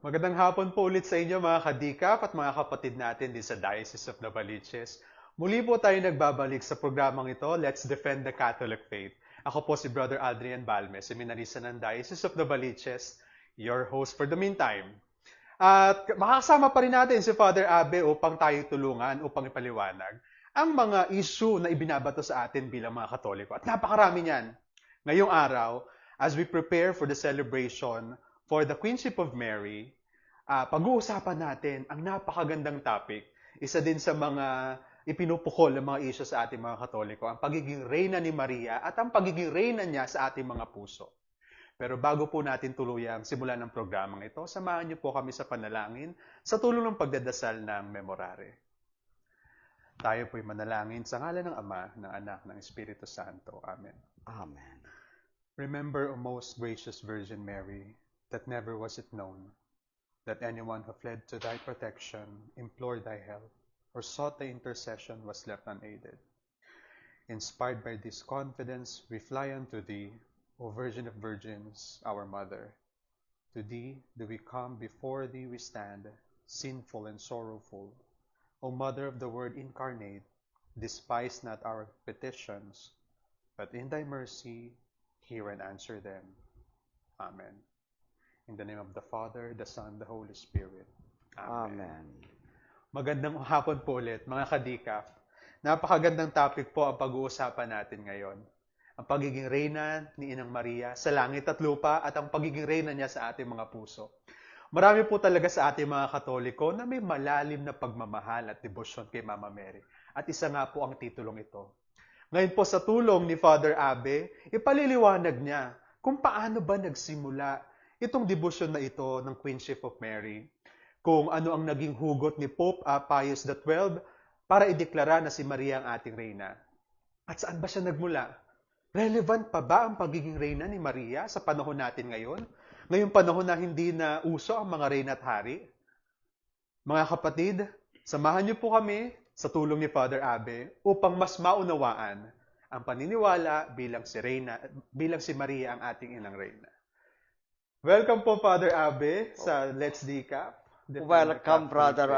Magandang hapon po ulit sa inyo mga kadikap at mga kapatid natin din sa Diocese of Novaliches. Muli po tayo nagbabalik sa programang ito, Let's Defend the Catholic Faith. Ako po si Brother Adrian Balmes, seminarista ng Diocese of Novaliches, your host for the meantime. At makakasama pa rin natin si Father Abe upang tayo tulungan, upang ipaliwanag ang mga issue na ibinabato sa atin bilang mga Katoliko. At napakarami niyan. Ngayong araw, as we prepare for the celebration for the Queenship of Mary, pag-uusapan natin ang napakagandang topic. Isa din sa mga ipinupukol ng mga issue sa ating mga Katoliko, ang pagiging reyna ni Maria at ang pagiging reyna niya sa ating mga puso. Pero bago po natin tuluyang simulan ng programang ito, samahan niyo po kami sa panalangin sa tulong ng pagdadasal ng Memorare. Tayo po'y manalangin sa ngalan ng Ama, ng Anak, ng Espiritu Santo. Amen. Amen. Remember, O most gracious Virgin Mary, that never was it known that anyone who fled to thy protection, implored thy help, or sought thy intercession was left unaided. Inspired by this confidence, we fly unto thee, O Virgin of Virgins, our Mother. To thee do we come, before thee we stand, sinful and sorrowful. O Mother of the Word incarnate, despise not our petitions, but in thy mercy hear and answer them. Amen. In the name of the Father, the Son, the Holy Spirit. Amen. Magandang hapon po ulit, mga kadikap. Napakagandang topic po ang pag-uusapan natin ngayon. Ang pagiging reyna ni Inang Maria sa langit at lupa at ang pagiging reyna niya sa ating mga puso. Marami po talaga sa ating mga Katoliko na may malalim na pagmamahal at debosyon kay Mama Mary. At isa nga po ang titulong ito. Ngayon po sa tulong ni Father Abe, ipaliliwanag niya kung paano ba nagsimula itong debosyon na ito ng Queenship of Mary. Kung ano ang naging hugot ni Pope Pius XII para ideklara na si Maria ang ating reyna. At saan ba siya nagmula? Relevant pa ba ang pagiging reyna ni Maria sa panahon natin ngayon? Ngayong panahon na hindi na uso ang mga reyna at hari? Mga kapatid, samahan niyo po kami sa tulong ni Father Abe upang mas maunawaan ang paniniwala bilang si Maria ang ating inang reyna. Welcome po Father Abe sa Let's Decap. Welcome, Brother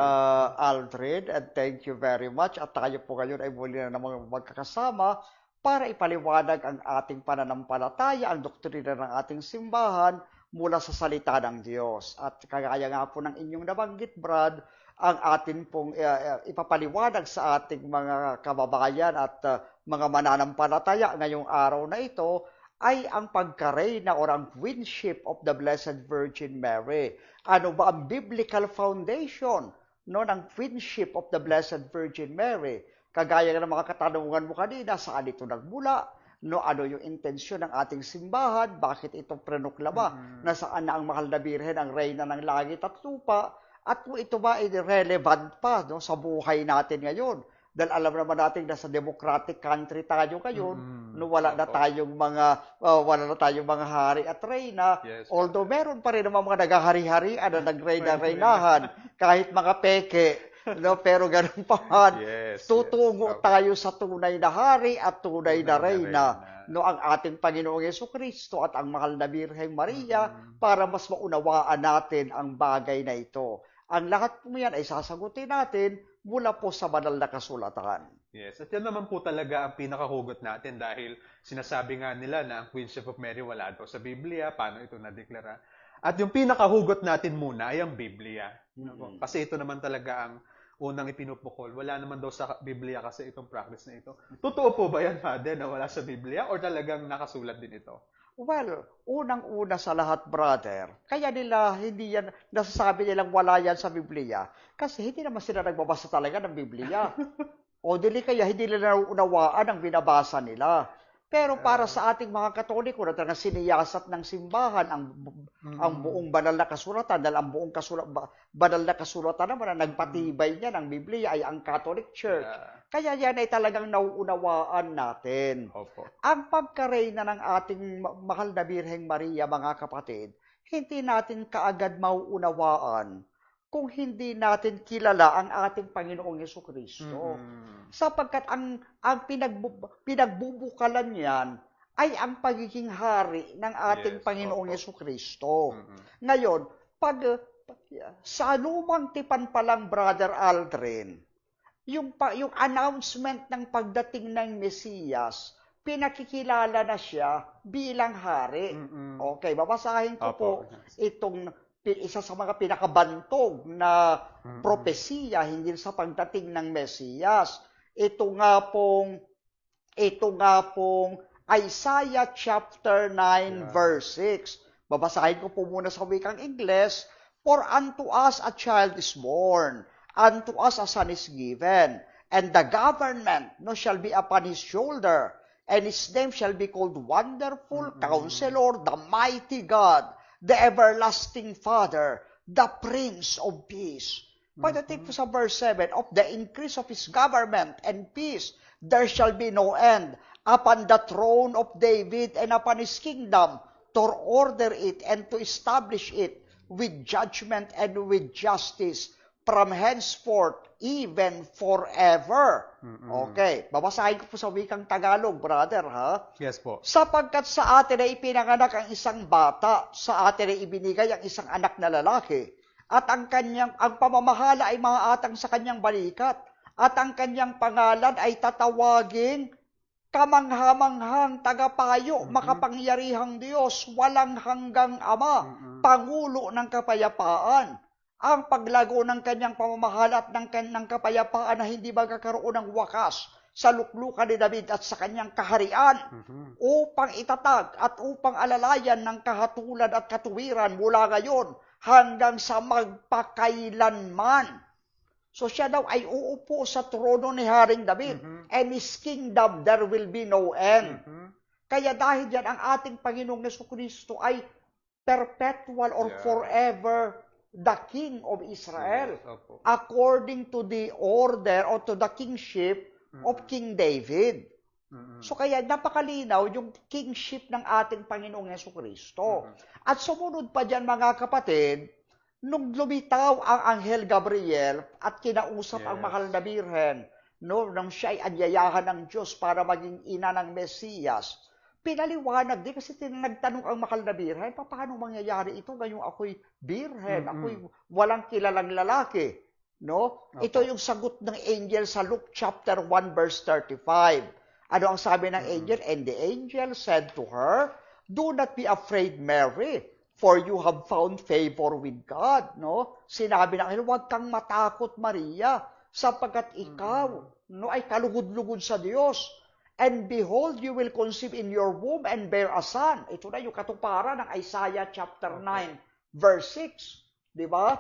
Aldred, and thank you very much. At tayo po ngayon ay muli na namang magkakasama para ipaliwanag ang ating pananampalataya, ang doktrina ng ating simbahan mula sa salita ng Diyos. At kagaya nga po ng inyong nabanggit, Brad, ang atin pong ipapaliwanag sa ating mga kababayan at mga mananampalataya ngayong araw na ito ay ang pagka-reyna or ang queenship of the Blessed Virgin Mary. Ano ba ang biblical foundation ng queenship of the Blessed Virgin Mary? Kagaya ng mga katanungan mo kanina, saan ito nagmula? Ano yung intensyon ng ating simbahan? Bakit ito prenuklama? Na saan na ang mahal na birhen ang reyna ng langit at lupa? At kung ito ba ay relevant pa sa buhay natin ngayon? Dahil alam naman natin na sa democratic country tayo ngayon, wala na tayong mga hari at reyna. Yes. Although meron pa rin naman mga naghahari-harian na nagreyna-reynahan, kahit mga peke. Pero ganun pa man, tutungo tayo sa tunay na hari at tunay na reyna. Ang ating Panginoong Jesucristo at ang mahal na Birheng Maria para mas maunawaan natin ang bagay na ito. Ang lahat po yan ay sasagutin natin mula po sa banal na kasulatan. Yes, at yan naman po talaga ang pinakahugot natin dahil sinasabi nga nila na ang Queenship of Mary wala daw sa Biblia, paano ito nadeklara? At yung pinakahugot natin muna ay ang Biblia. Kasi ito naman talaga ang unang ipinupukol. Wala naman daw sa Biblia kasi itong practice na ito. Totoo po ba yan, Father, na wala sa Biblia or talagang nakasulat din ito? Well, unang-una sa lahat, brother, kaya nila hindi yan, nasasabi nilang wala yan sa Biblia kasi hindi naman sila nagbabasa talaga ng Biblia. O dili kaya hindi nila unawaan ang binabasa nila. Pero para sa ating mga Katoliko na talagang siniyasat ng simbahan ang buong banal na kasulatan, dahil ang buong banal na kasulatan naman na nagpatibay niya ng Biblia ay ang Catholic Church. Kaya yan ay talagang nauunawaan natin. Opo. Ang pagkareyna ng ating mahal na Birheng Maria, mga kapatid, hindi natin kaagad mauunawaan kung hindi natin kilala ang ating Panginoong Jesucristo. Sapagkat ang pinagbubukalan niyan ay ang pagiging hari ng ating Panginoong Jesucristo. Ngayon, pag sa lumang tipan pa lang, Brother Aldrin, yung announcement ng pagdating ng Mesiyas, pinakikilala na siya bilang hari. Okay, babasahin ko po itong isa sa mga pinakabantog na propesiya hindi sa pagdating ng Mesiyas. Ito nga pong Isaiah chapter 9 verse 6. Babasahin ko po muna sa wikang Ingles. For unto us a child is born, unto us a son is given, and the government shall be upon his shoulder, and his name shall be called Wonderful, Counselor, the Mighty God, the Everlasting Father, the Prince of Peace. Pagdating po sa verse 7, of the increase of his government and peace, there shall be no end, upon the throne of David and upon his kingdom, to order it and to establish it with judgment and with justice from henceforth, even forever. Okay, babasahin ko po sa wikang Tagalog, brother, ha? Yes po. Sapagkat sa atin ay ipinanganak ang isang bata, sa atin ay ibinigay ang isang anak na lalaki, at ang pamamahala ay maaatang sa kanyang balikat, at ang kanyang pangalan ay tatawaging kamanghamanghang tagapayo, makapangyarihang Diyos, walang hanggang Ama, Pangulo ng kapayapaan. Ang paglago ng kanyang pamamahala at ng kapayapaan na hindi magkakaroon ng wakas sa luklukan ni David at sa kanyang kaharian, upang itatag at upang alalayan ng kahatulan at katuwiran mula ngayon hanggang sa magpakailanman. So siya daw ay uupo sa trono ni Haring David, and his kingdom there will be no end. Kaya dahil dyan, ang ating Panginoong Jesucristo ay perpetual or forever the King of Israel, according to the order or to the kingship of King David. So kaya napakalinaw yung kingship ng ating Panginoong Jesucristo. At sumunod pa dyan, mga kapatid, nung lumitaw ang Anghel Gabriel at kinausap ang mahal na Birhen, nung siya ay anyayahan ng Diyos para maging ina ng Mesiyas, pinaliwanag din kasi nagtanong ang mahal na Birhen, paano mangyayari ito ngayong ako'y Birhen, ako'y walang kilalang lalaki. No? Ito yung sagot ng angel sa Luke chapter 1 verse 35. Ano ang sabi ng angel? And the angel said to her, do not be afraid, Mary, for you have found favor with God. No? Sinabi ng angel, huwag kang matakot, Maria, sapagkat ikaw ay kalugod-lugod sa Diyos. And behold, you will conceive in your womb and bear a son. Ito na yung katuparan ng Isaiah chapter 9, verse 6. Di ba?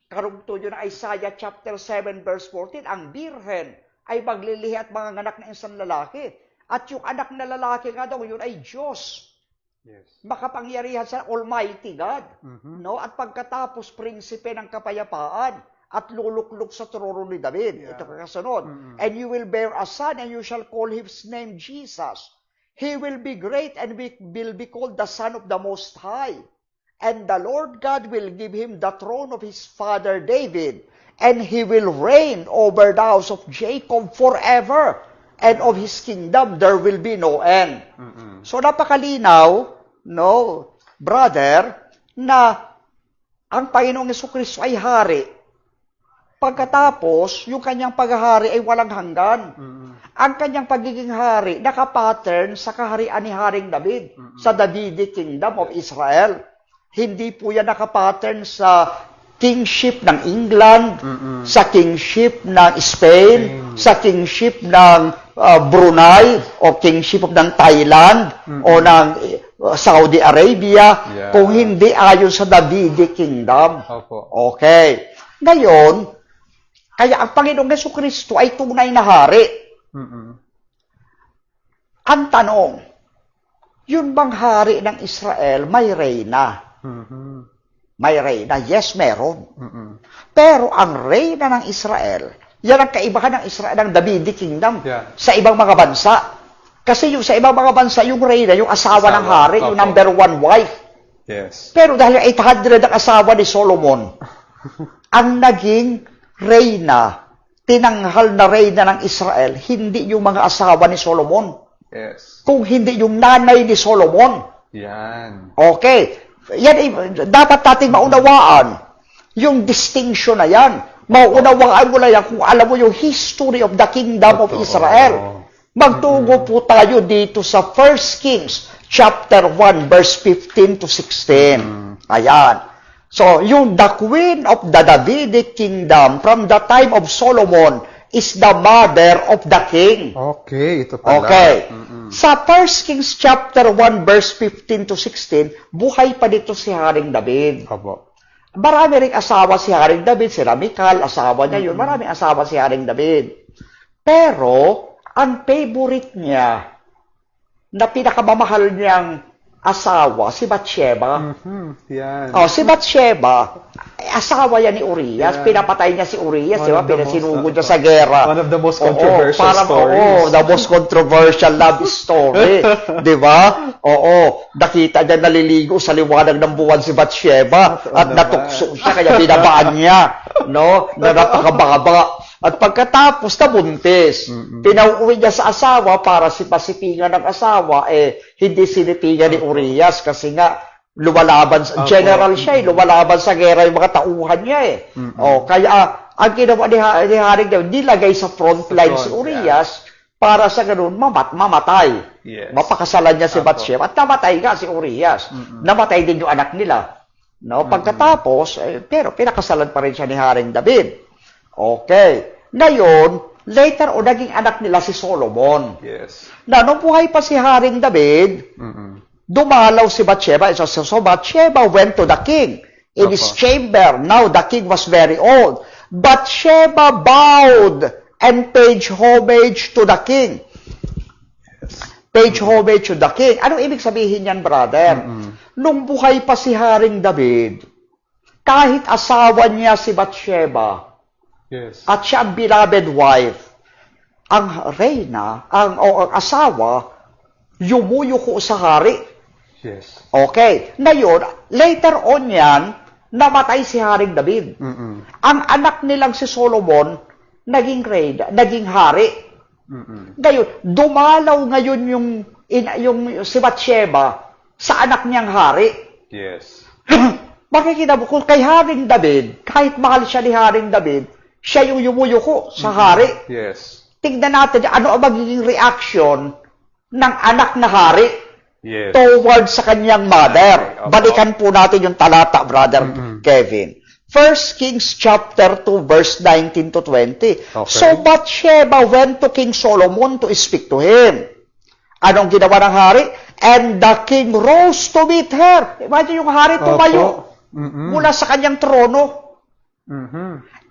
Karugtong yun ng Isaiah chapter 7, verse 14. Ang birhen ay maglilihi at manganganak ng isang lalaki. At yung anak na lalaki nga daw, yun ay Diyos. Yes. Makapangyarihan sa Almighty God. No? At pagkatapos, prinsipe ng kapayapaan at luluklok sa trono ni David. Ito kakasunod. And you will bear a son, and you shall call his name Jesus. He will be great, and will be called the Son of the Most High. And the Lord God will give him the throne of his father David, and he will reign over the house of Jacob forever, and of his kingdom there will be no end. So napakalinaw, no, brother, na ang Panginoong Jesucristo ay hari. Pagkatapos, yung kanyang paghahari ay walang hanggan. Ang kanyang pagiging hari, nakapattern sa kaharian ni Haring David, sa Davidic Kingdom of Israel. Hindi po yan nakapattern sa kingship ng England, sa kingship ng Spain, sa kingship ng Brunei, o kingship ng Thailand, o ng Saudi Arabia, kung hindi ayon sa Davidic Kingdom. Okay. Ngayon, kaya ang Panginoong Jesucristo ay tunay na hari. Ang tanong, yun bang hari ng Israel may reyna? May reyna? Yes, meron. Pero ang reyna ng Israel, yan ang kaibahan ng Israel, ng Davidic Kingdom sa ibang mga bansa. Kasi yung sa ibang mga bansa, yung reyna, yung asawa ng hari, yung number one wife. Yes. Pero dahil 800 ang asawa ni Solomon, ang naging reyna, tinanghal na reyna ng Israel, hindi yung mga asawa ni Solomon. Yes. Kung hindi yung nanay ni Solomon. Yan. Okay. Yan ay dapat nating maunawaan Yung distinction na yan. Mauunawaan mo na yan kung alam mo yung history of the kingdom of Israel. Magtungo po tayo dito sa 1 Kings chapter 1 verse 15 to 16. Ayan. So, yung the queen of the Davidic kingdom from the time of Solomon is the mother of the king. Okay, ito pala. Okay. Sa 1 Kings chapter 1 verse 15 to 16, buhay pa dito si Haring David. Opo. Marami ring asawa si Haring David, si Michal, asawa niya yun. Maraming asawa si Haring David. Pero, ang favorite niya, na pinakamamahal niyang asawa, si Bathsheba. Yan. Oh, si Bathsheba, asawa yan ni Urias. Pinapatay niya si Urias, di ba? Pinasinugod niya sa gera. One of the most controversial stories. The most controversial love story. Di ba? Oo. Nakita niya naliligo sa liwanag ng buwan si Bathsheba at natukso siya, kaya binabaan niya. No? Na napakababa. At pagkatapos na buntis, pinauwi niya sa asawa para si pasipingan ng asawa, hindi sinipingan ni Urias kasi nga lumalaban, general siya, lumalaban sa gera yung mga tauhan niya kaya ang ginawa ni Haring David, nilagay sa front line si Urias para sa ganun mamatay. Yes. Mapakasalan niya si Bathsheba at namatay nga si Urias. Namatay din yung anak nila. No? Pagkatapos, pero pinakasalan pa rin siya ni Haring David. Okay. Ngayon, later naging anak nila si Solomon. Yes. Na nung buhay pa si Haring David, dumalaw si Bathsheba. So Bathsheba went to the king in his chamber. Now the king was very old. Bathsheba bowed and paid homage to the king. Paid homage to the king. Anong ibig sabihin yan, brother? Nung buhay pa si Haring David, kahit asawa niya si Bathsheba, at siya ang beloved wife, ang reyna, ang asawa, yumuyuko sa hari. Yes. Okay. Ngayon, later on yan, namatay si Haring David. Ang anak nilang si Solomon, naging reyna, naging hari. Ngayon, dumalaw ngayon yung si Bathsheba sa anak niyang hari. Yes. Makikita mo, kung kay Haring David, kahit mahal siya ni Haring David, siya yung yumuyuko sa hari. Yes. Tignan natin, ano ang magiging reaction ng anak na hari towards sa kanyang mother. Balikan po natin yung talata, Brother Kevin. 1 Kings chapter 2, verse 19 to 20. Okay. So Bathsheba went to King Solomon to speak to him. Anong ginawa ng hari? And the king rose to meet her. Imagine yung hari tumayo mula sa kanyang trono.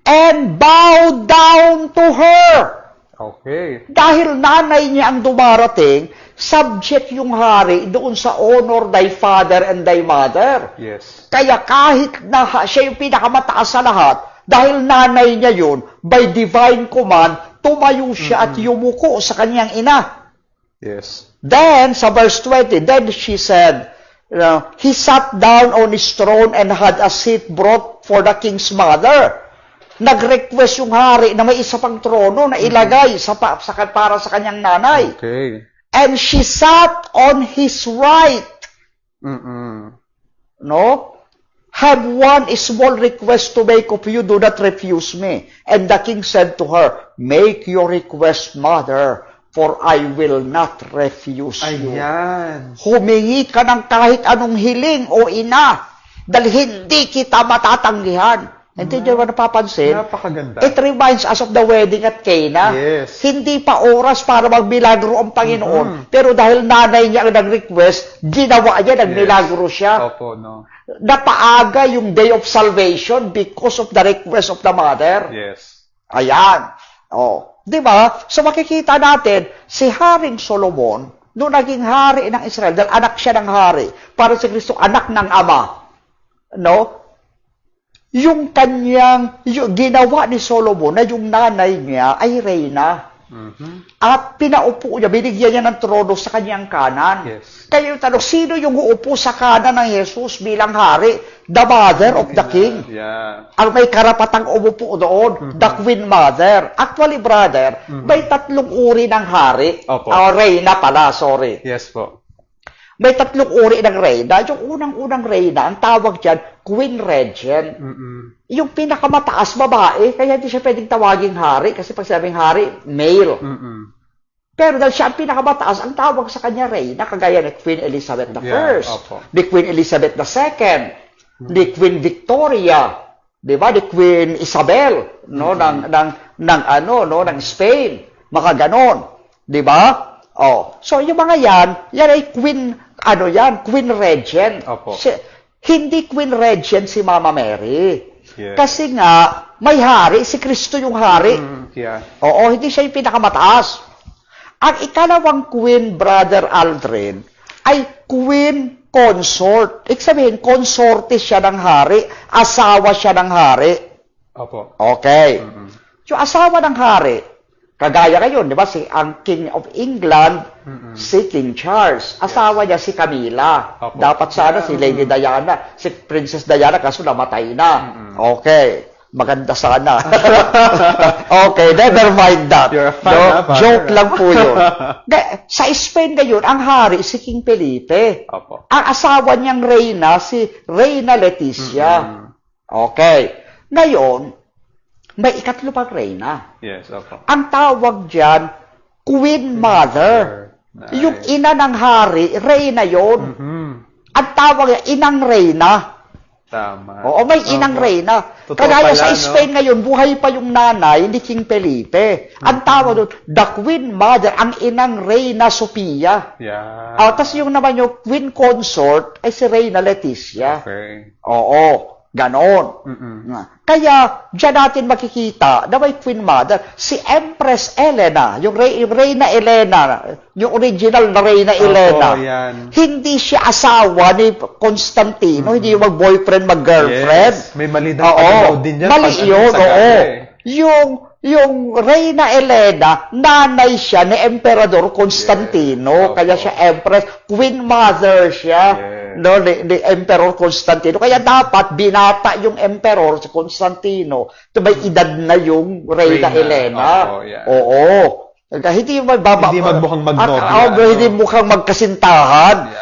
And bowed down to her. Okay. Dahil nanay niya ang dumarating, subject yung hari doon sa honor thy father and thy mother. Yes. Kaya kahit na siya yung pinakamataas sa lahat, dahil nanay niya yun, by divine command, tumayo siya at yumuko sa kanyang ina. Yes. Then, sa verse 20, then she said, he sat down on his throne and had a seat brought for the king's mother. Nag-request yung hari na may isa pang trono na ilagay para sa kanyang nanay. Okay. And she sat on his right. No? Have one small request to make of you, do not refuse me. And the king said to her, make your request, mother, for I will not refuse you. Ayan. Humingi ka ng kahit anong hiling o ina, dahil hindi kita matatanggihan. Hindi nyo ba napapansin? Napakaganda. It reminds us of the wedding at Cana. Yes. Hindi pa oras para magmilagro ang Panginoon. Pero dahil nanay niya ang nag-request, ginawa niya, nagmilagro siya. Opo, no. Napaaga yung day of salvation because of the request of the mother. Yes. Ayan. Oh. Di ba? So makikita natin, si Haring Solomon, noong naging hari ng Israel, dahil anak siya ng hari, para si Kristo, anak ng ama. No? Yung ginawa ni Solomon na yung nanay niya ay reyna. At pinaupo niya, binigyan niya ng trono sa kanyang kanan. Yes. Kaya yung tanong, sino yung uupo sa kanan ng Jesus bilang hari? The mother of the king. Yeah. Ang may karapatang umupo doon, the queen mother. Actually, brother, may tatlong uri ng hari. Opo. Reyna pala, sorry. Yes po. May tatlong uri ng reyna. Yung unang-unang reyna, ang tawag dyan, Queen Regent. Yung pinakamataas, babae, kaya hindi siya pwedeng tawaging hari, kasi pag sabing hari, male. Pero dahil siya ang pinakamataas, ang tawag sa kanya reyna, kagaya ni Queen Elizabeth I, ni Queen Elizabeth II, ni Queen Victoria, di ba? Ni Queen Isabel, no, ng Spain, mga ganon, di ba? Oh, so yung mga yan ay Queen, Queen Regent. Hindi Queen Regent si Mama Mary. Kasi nga, may hari, si Kristo yung hari. Oo, hindi siya yung pinakamataas. Ang ikalawang Queen, Brother Aldrin, ay Queen Consort. Ibig sabihin, consorte siya ng hari, asawa siya ng hari. Okay. Yung asawa ng hari, kagaya ngayon, di ba, ang King of England, si King Charles. Asawa niya si Camilla. Dapat sana si Lady Diana, si Princess Diana, kaso namatay na. Okay. Maganda sana. Okay, never mind that. You're a fan, joke lang po yun. Sa Spain ngayon, ang hari si King Felipe. Ang asawa niyang reyna, si Reyna Letizia. Okay. Ngayon, may ikatlo pang reyna. Ang tawag dyan, Queen Mother. Yung ina ng hari, reyna yun. Ang tawag niya, inang reyna. Tama. Oo, may inang reyna. Kagaya sa Spain ngayon, buhay pa yung nanay ni King Felipe. Ang tawag doon, the Queen Mother, ang inang Reyna Sofia. Tapos yung naman yung Queen Consort ay si Reyna Letizia. Oo. Ganon. Kaya, dyan natin makikita na may Queen Mother, si Empress Elena, yung Reyna Elena, yung original na Reyna Elena, hindi siya asawa ni Constantino, hindi yung mag-boyfriend, mag-girlfriend. May mali daw din yan. Mali yun, yung Reyna Elena, nanay siya ni Emperador Constantino, kaya siya Empress, Queen Mother siya. No, ni Emperor Constantino. Kaya dapat binata yung Emperor si Constantino. May edad na yung Reyna Elena. Oo. Hindi magmukhang magnobya. Hindi mukhang magkasintahan.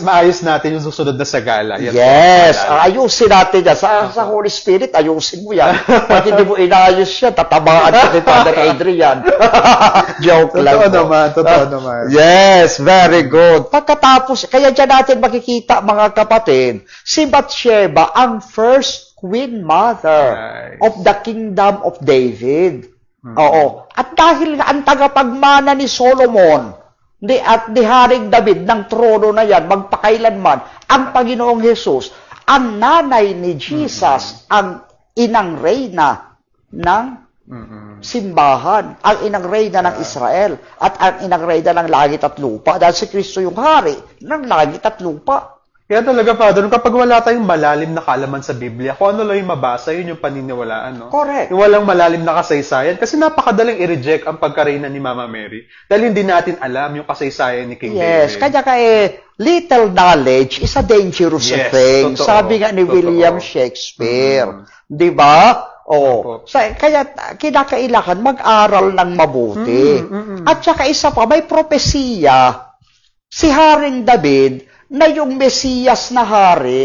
Maayos natin yung susunod na sagala. Yes. Ayusin natin yan. Sa Holy Spirit, ayusin mo yan. Pag hindi mo inayos siya, tatabaan sa kay Father Adrian. Joke lang. Totoo naman. Yes, very good. Pagkatapos, kaya dyan natin makikita, mga kapatid, si Bathsheba, ang first Queen Mother of the Kingdom of David. Oo. At dahil nga ang tagapagmana ni Solomon, at ni Haring David ng trono na yan, magpakailanman, ang Panginoong Hesus, ang nanay ni Jesus, ang inang reyna ng simbahan, ang inang reyna ng Israel, at ang inang reyna ng langit at lupa, dahil si Kristo yung hari ng langit at lupa. Kaya talaga, Father, kapag wala tayong malalim na kaalaman sa Biblia, kung ano lang yung mabasa, yun yung paniniwalaan, no? Correct. Yung walang malalim na kasaysayan. Kasi napakadaling i-reject ang pagkareyna ni Mama Mary dahil hindi natin alam yung kasaysayan ni King David. Yes, kaya little knowledge is a dangerous thing. Sabi nga ni William Shakespeare. Di ba? Kaya kinakailangan mag-aral ng mabuti. At saka isa pa, may propesiya si Haring David na yung Mesiyas na hari,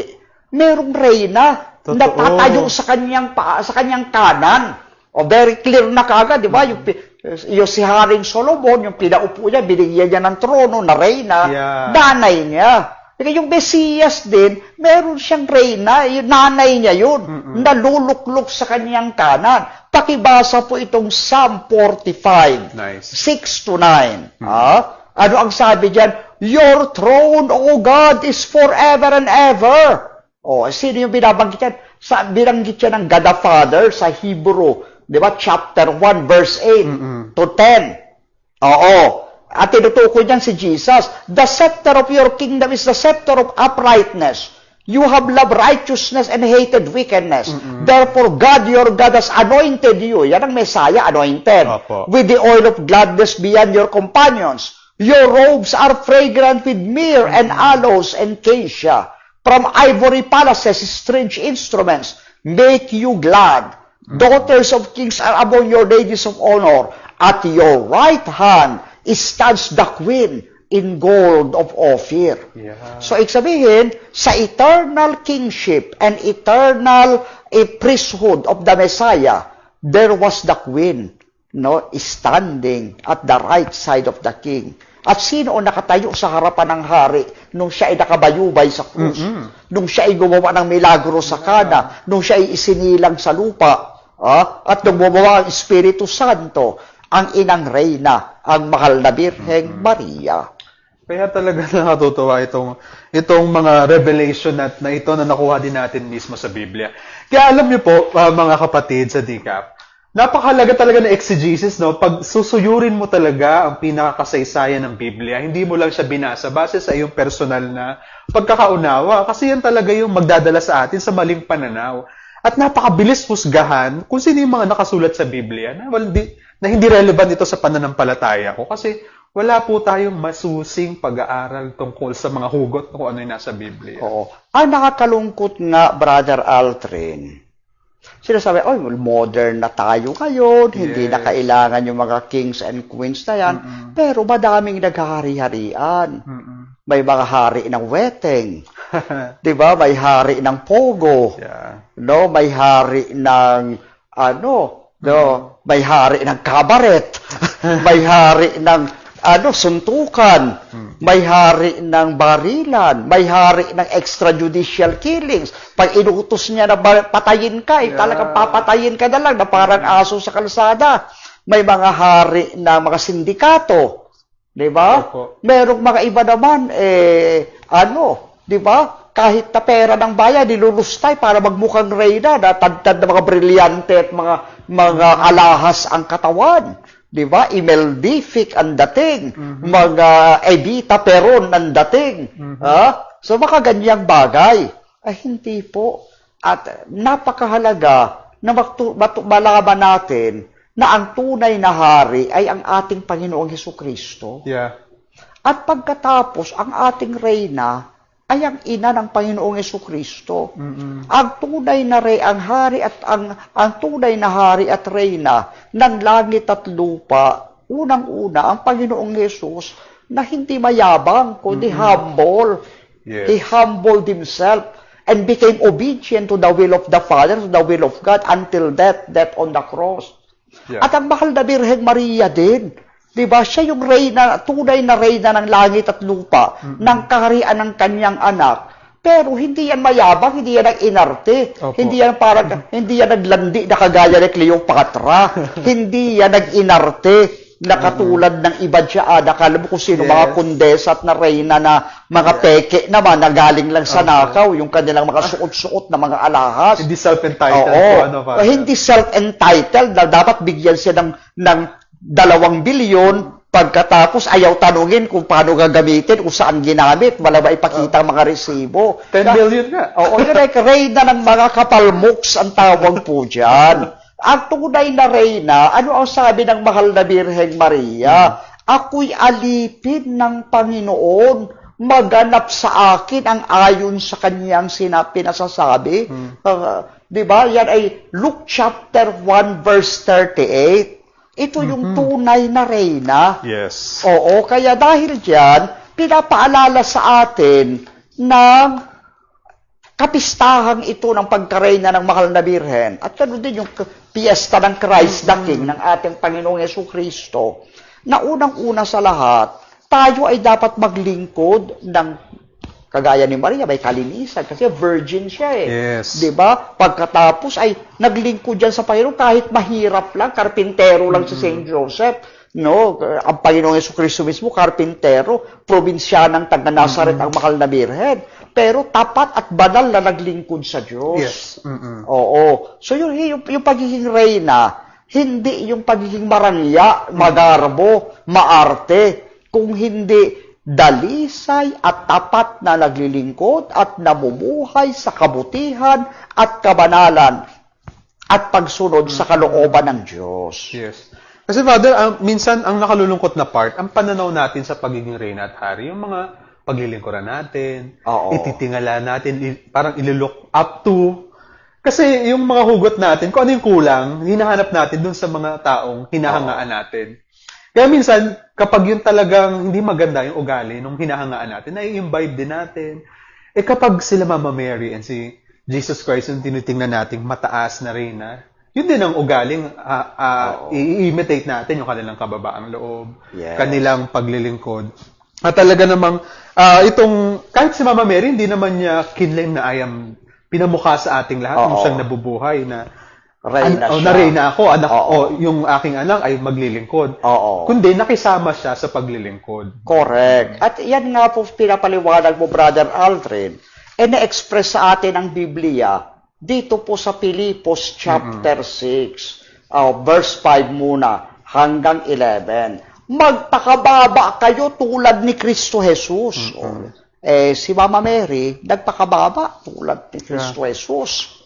merong reyna na tatayo sa kanyang kanan. Very clear na kagad, di ba? Yung si Haring Solomon, yung pinaupo niya, binigyan niya ng trono na reyna, nanay niya. Yung Mesiyas din, meron siyang reyna, yung nanay niya yun, naluluklok sa kanyang kanan. Pakibasa po itong Psalm 45, 6-9. Ano ang sabi diyan? Your throne, O God, is forever and ever. Sino yung binabanggit yan? Binanggit yan ng God the Father sa Hebrew. Di ba? Chapter 1, verse 8 to 10. At tinutukoy niyan si Jesus. The scepter of your kingdom is the scepter of uprightness. You have loved righteousness and hated wickedness. Therefore, God, your God, has anointed you. Yan ang Messiah, anointed. With the oil of gladness beyond your companions. Your robes are fragrant with myrrh and aloes and cassia. From ivory palaces, strange instruments make you glad. Daughters of kings are among your ladies of honor. At your right hand stands the queen, in gold of Ophir. Yeah. So, ibig sabihin, sa eternal kingship and eternal priesthood of the Messiah, there was the queen, standing at the right side of the king. At sino ang nakatayo sa harapan ng hari nung siya ay nakabayubay sa krus? Nung siya ay gumawa ng milagro sa Kana? Nung siya ay isinilang sa lupa? At nung gumawa ang Espiritu Santo, ang inang reyna, ang mahal na Birheng Maria. Kaya talaga nakatutuwa itong mga revelation na ito na nakuha din natin mismo sa Biblia. Kaya alam niyo po, mga kapatid sa DCAP, napakahalaga talaga ng exegesis, no? Pag susuyurin mo talaga ang pinakakasaysayan ng Biblia, hindi mo lang siya binasa base sa iyong personal na pagkakaunawa. Kasi yan talaga yung magdadala sa atin sa maling pananaw. At napakabilis husgahan kung sino yung mga nakasulat sa Biblia na hindi relevant ito sa pananampalataya ko. Kasi wala po tayong masusing pag-aaral tungkol sa mga hugot kung ano yung nasa Biblia. Oo. Ang nakakalungkot nga, Brother Altrin, sinasabi, modern na tayo ngayon, hindi na kailangan yung mga kings and queens na yan, pero madaming naghahari-harian. May mga hari ng weteng, diba? May hari ng pogo, may hari ng, may hari ng kabaret, may hari ng, suntukan, may hari ng barilan, may hari ng extrajudicial killings. Pag inutos niya na patayin ka, talagang papatayin ka na lang na parang aso sa kalsada. May mga hari ng mga sindikato, di ba? Merong mga iba naman, di ba? Kahit na pera ng bayan, nilulustay para magmukhang reyna, natagtad na mga brilyante at mga alahas ang katawan. Di ba? Imeldific ang dating. Mga Evita Peron ang dating. So, baka ganyang bagay. Ay, hindi po. At napakahalaga na malaman natin na ang tunay na hari ay ang ating Panginoong Hesukristo. Yeah. At pagkatapos, ang ating reyna ay ang ina ng Panginoong Hesukristo. Ang tunay na ang hari at ang tunay na hari at reyna ng langit at lupa, unang-una ang Panginoong Hesus na hindi mayabang kundi humble. Yes. He humbled himself and became obedient to the will of the Father, to the will of God until death on the cross. Yeah. At ang mahal na Birheng Maria din, diba? Siya yung reyna, tunay na reyna ng langit at lupa, ng kaharian ng kanyang anak. Pero hindi yan mayabang, hindi yan nag-inarte, hindi yan naglandi na kagaya ni Cleopatra, hindi yan nag-inarte na katulad ng iba dyan. Nakala mo kung sino mga kondesa at na reyna na mga peke naman na galing lang sa nakaw, yung kanilang mga suot-suot na mga alahas. Hindi self-entitled. Hindi self-entitled na dapat bigyan siya ng 2 bilyon, pagkatapos ayaw tanungin kung paano gagamitin, kung saan ginamit, wala ba ipakita ang mga resibo. 10 billion nga. Yun ay reyna ng mga kapalmuks ang tawag po dyan. Ang tunay na reyna, ano ang sabi ng mahal na Birheng Maria? Ako'y alipin ng Panginoon, maganap sa akin ang ayon sa kanyang pinasasabi. Diba? Yan ay Luke chapter 1 verse 38. Ito yung tunay na reyna. Yes. Oo, kaya dahil diyan, pinapaalala sa atin ng kapistahang ito ng pagkareyna ng mahal na Birhen. At ganoon din yung piyesta ng Christ the King ng ating Panginoong Hesukristo. Na unang-una sa lahat, tayo ay dapat maglingkod ng kagaya ni Maria, may kalinisan kasi virgin siya eh. Yes. Diba? Pagkatapos ay naglingkod dyan sa Panginoon kahit mahirap lang, karpintero lang si St. Joseph. No, ang Panginoong Hesukristo mismo, karpintero, probinsyanang taga Nazaret ang mahal na Birhen. Pero tapat at banal na naglingkod sa Diyos. Yes. Oo. So yung pagiging reyna, hindi yung pagiging marangya, magarbo, maarte, kung hindi dalisay at tapat na naglilingkod at namumuhay sa kabutihan at kabanalan at pagsunod sa kalooban ng Diyos. Yes. Kasi Father, minsan ang nakalulungkot na part, ang pananaw natin sa pagiging reyna at hari, yung mga paglilingkuran natin, ititingala natin, parang ililook up to. Kasi yung mga hugot natin, kung ano yung kulang, hinahanap natin dun sa mga taong hinahangaan natin. Kaya minsan, kapag yung talagang hindi maganda yung ugali nung hinahangaan natin, nai-imbibe din natin. Kapag sila Mama Mary and si Jesus Christ yung tinitingnan nating mataas na reyna, yun din ang ugaling i-imitate natin yung kanilang kababaang loob, kanilang paglilingkod. At talaga namang, kahit si Mama Mary, hindi naman niya kinlaim na I am pinamukha sa ating lahat nung siyang nabubuhay na reyna ako, yung aking anak ay maglilingkod. Kundi nakisama siya sa paglilingkod. Correct. At yan nga po pinapaliwanag mo, Brother Aldrin, na-express sa atin ang Biblia dito po sa Filipos chapter 6, verse 5 muna, hanggang 11. Magpakababa kayo tulad ni Kristo Jesus. Si Mama Mary, nagpakababa tulad ni Kristo Jesus.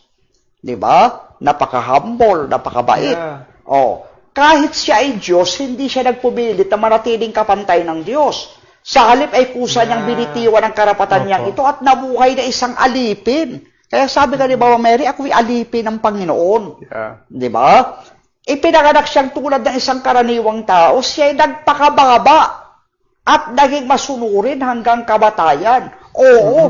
Diba? Napaka-humble, napakabait. Kahit siya ay Diyos, hindi siya nagpumilit na manatiling kapantay ng Diyos. Sa halip ay kusa niyang binitiwan ang karapatan niyang ito at nabuhay na isang alipin. Kaya sabi ka ni Mama Mary, ako'y alipin ng Panginoon. Diba? Ipinanganak siyang tulad ng isang karaniwang tao, siya ay nagpakababa at naging masunurin hanggang kamatayan.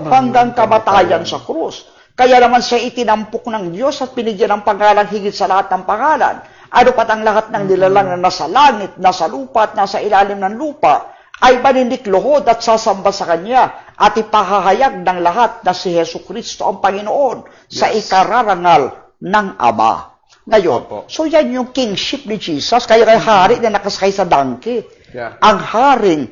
Hanggang kamatayan sa krus. Kaya naman siya itinampok ng Diyos at pinigyan ng pangalan higit sa lahat ng pangalan. Ano pat ang lahat ng nilalang na nasa langit, nasa lupa at nasa ilalim ng lupa ay maninikluhod at sasamba sa Kanya at ipahahayag ng lahat na si Hesus Kristo ang Panginoon sa ikararangal ng Ama. Ngayon, so yan yung kingship ni Jesus, kaya hari na nakasakay sa donkey. Ang haring,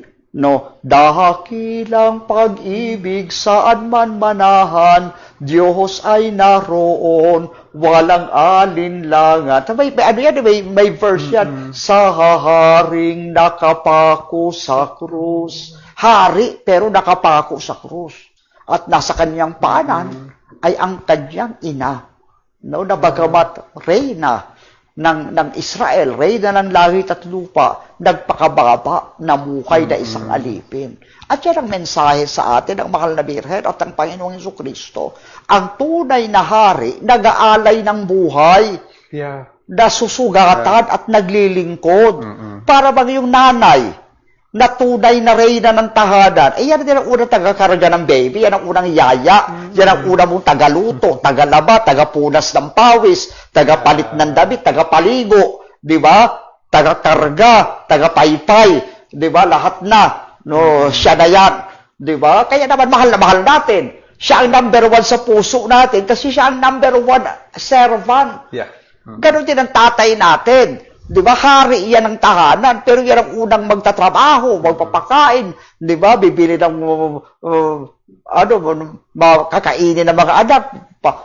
dakilang pag-ibig saan man manahan, Diyos ay naroon, walang alinlangan. May verse yan. Sa haring nakapako sa krus. Hari, pero nakapako sa krus. At nasa kanyang paanan ay ang kanyang ina. Na bagamat reyna ng Israel, reyna ng langit at lupa, nagpakababa, namuhay na isang alipin. At yan ang mensahe sa atin ng mahal na Birhen at ang Panginoong Jesucristo. Ang tunay na hari, nag-aalay ng buhay, nasusugatan at naglilingkod. Para bang yung nanay, na tunay na reyna ng tahanan, yan din ang unang tagakarga ng baby, yan ang unang yaya, yan ang unang mong tagaluto, tagalaba, tagapunas ng pawis, tagapalit ng damit, tagapaligo, di ba? Tagakarga, tagapaypay, di ba? Lahat na, siya na yan, di ba? Kaya naman mahal na mahal natin. Siya ang number 1 sa puso natin kasi siya ang number 1 servant. Ganon din ang tatay natin. Di ba, hari yan ang tahanan, pero yan ang unang magtatrabaho, magpapakain, di ba, bibili ng, kakainin ng mga anak,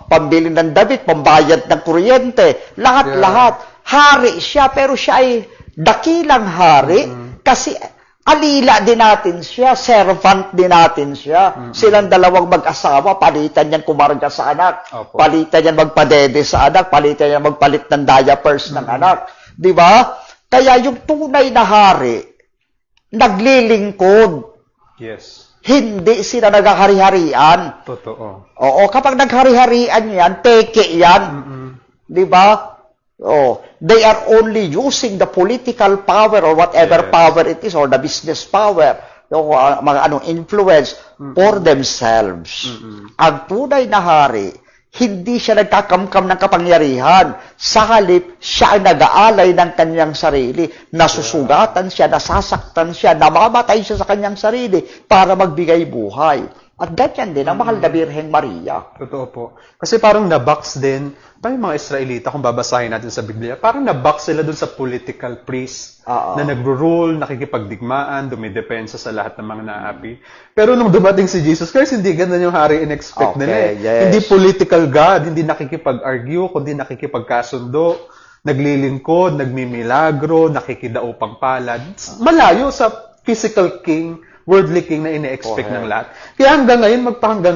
pambili ng damit, pambayad ng kuryente, lahat-lahat. Hari siya, pero siya ay dakilang hari, kasi alila din natin siya, servant din natin siya. Silang dalawang mag-asawa, palitan yan kumarga sa anak, palitan yan magpadede sa anak, palitan yan magpalit ng diapers ng anak. Di ba? Kaya yung tunay na hari, naglilingkod. Hindi sila naghahari-harian. Totoo. Kapag naghari-harian yan, peke yan. Di ba? They are only using the political power or whatever power it is or the business power, mga influence for themselves. Ang tunay na hari, hindi siya nagkakamkam ng kapangyarihan. Sa halip, siya ay nag-aalay ng kanyang sarili. Nasusugatan siya, nasasaktan siya, namamatay siya sa kanyang sarili para magbigay buhay. At ganyan din ang mahal na Birheng Maria. Totoo po. Kasi parang nabox din, yung mga Israelita, kung babasahin natin sa Biblia, parang nabox sila dun sa political priest na nagro-rule, nakikipagdigmaan, dumidepensa sa lahat ng mga naapi. Pero nung dumating si Jesus Christ, hindi ganun yung hari in-expect nila. Hindi political God, hindi nakikipag-argue, kundi nakikipagkasundo, naglilingkod, nagmimilagro, nakikidaupang palad. Malayo sa physical king, worldly king na ine-expect ng lahat. Kaya hanggang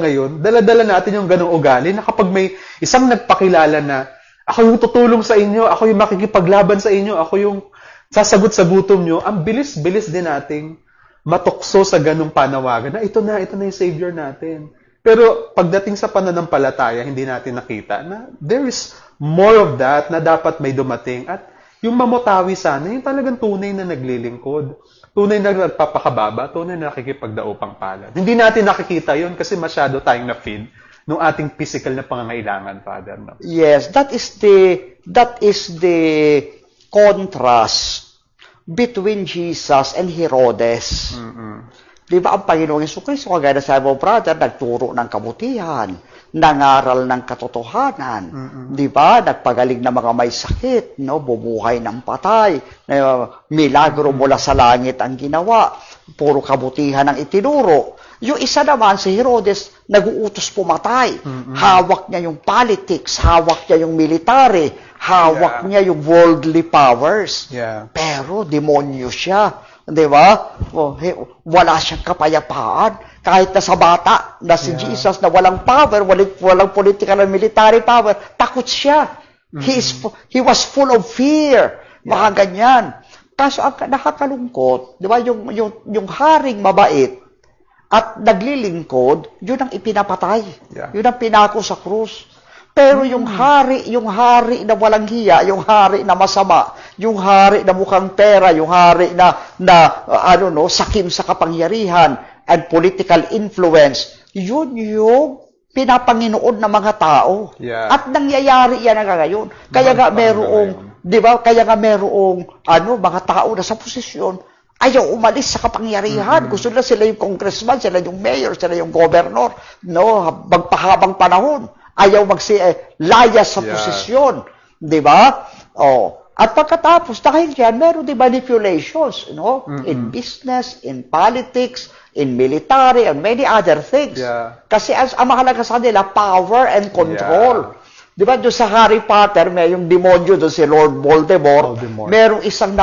ngayon, dala-dala natin yung ganong ugali na kapag may isang nagpakilala na ako yung tutulong sa inyo, ako yung makikipaglaban sa inyo, ako yung sasagot-sagutom nyo, ang bilis-bilis din nating matukso sa ganong panawagan na ito na yung Savior natin. Pero pagdating sa pananampalataya, hindi natin nakita na there is more of that na dapat may dumating at Yung mamutawi sana, yung talagang tunay na naglilingkod. Tunay na nagpapakababa, tunay na nakikipagdaupang palad. Hindi natin nakikita yun kasi masyado tayong na-feed ng ating physical na pangangailangan, Father. No? Yes, that is the contrast between Jesus and Herodes. Di ba ang Panginoong Jesucristo, kagaya na sabi mo, brother, nagturo ng kabutihan, nangaral ng katotohanan, di ba? Nagpagaling ng mga may sakit, no? Bumuhay ng patay, milagro mula sa langit ang ginawa, puro kabutihan ang itinuro. Yung isa naman, si Herodes, nag-uutos pumatay. Hawak niya yung politics, hawak niya yung military, hawak niya yung worldly powers. Pero demonyo siya. Di ba? Wala siyang kapayapaan. Kahit na sa bata na si Jesus na walang power, walang political and military power, takot siya. He was full of fear. Mga ganyan. Kaso ang nakakalungkot, di ba, yung haring mabait at naglilingkod, yun ang ipinapatay. Yun ang pinako sa krus. Pero yung hari na walang hiya, yung hari na masama, yung hari na mukhang pera, yung hari na sakim sa kapangyarihan and political influence, yun yung pinapanginoon ng mga tao. At nangyayari yan hanggang ngayon. Kaya nga merong, di ba, mga tao na sa posisyon, ayaw umalis sa kapangyarihan. Gusto nila sila yung congressman, sila yung mayor, sila yung governor, no, magpahabang panahon. Ayaw layas sa posisyon. Di ba? At pagkatapos, dahil yan, meron di manipulations, in business, in politics, in military, and many other things. Kasi ang mahalaga sa kanila, power and control. Di ba, doon sa Harry Potter, may yung demonyo doon, si Lord Voldemort. Merong isang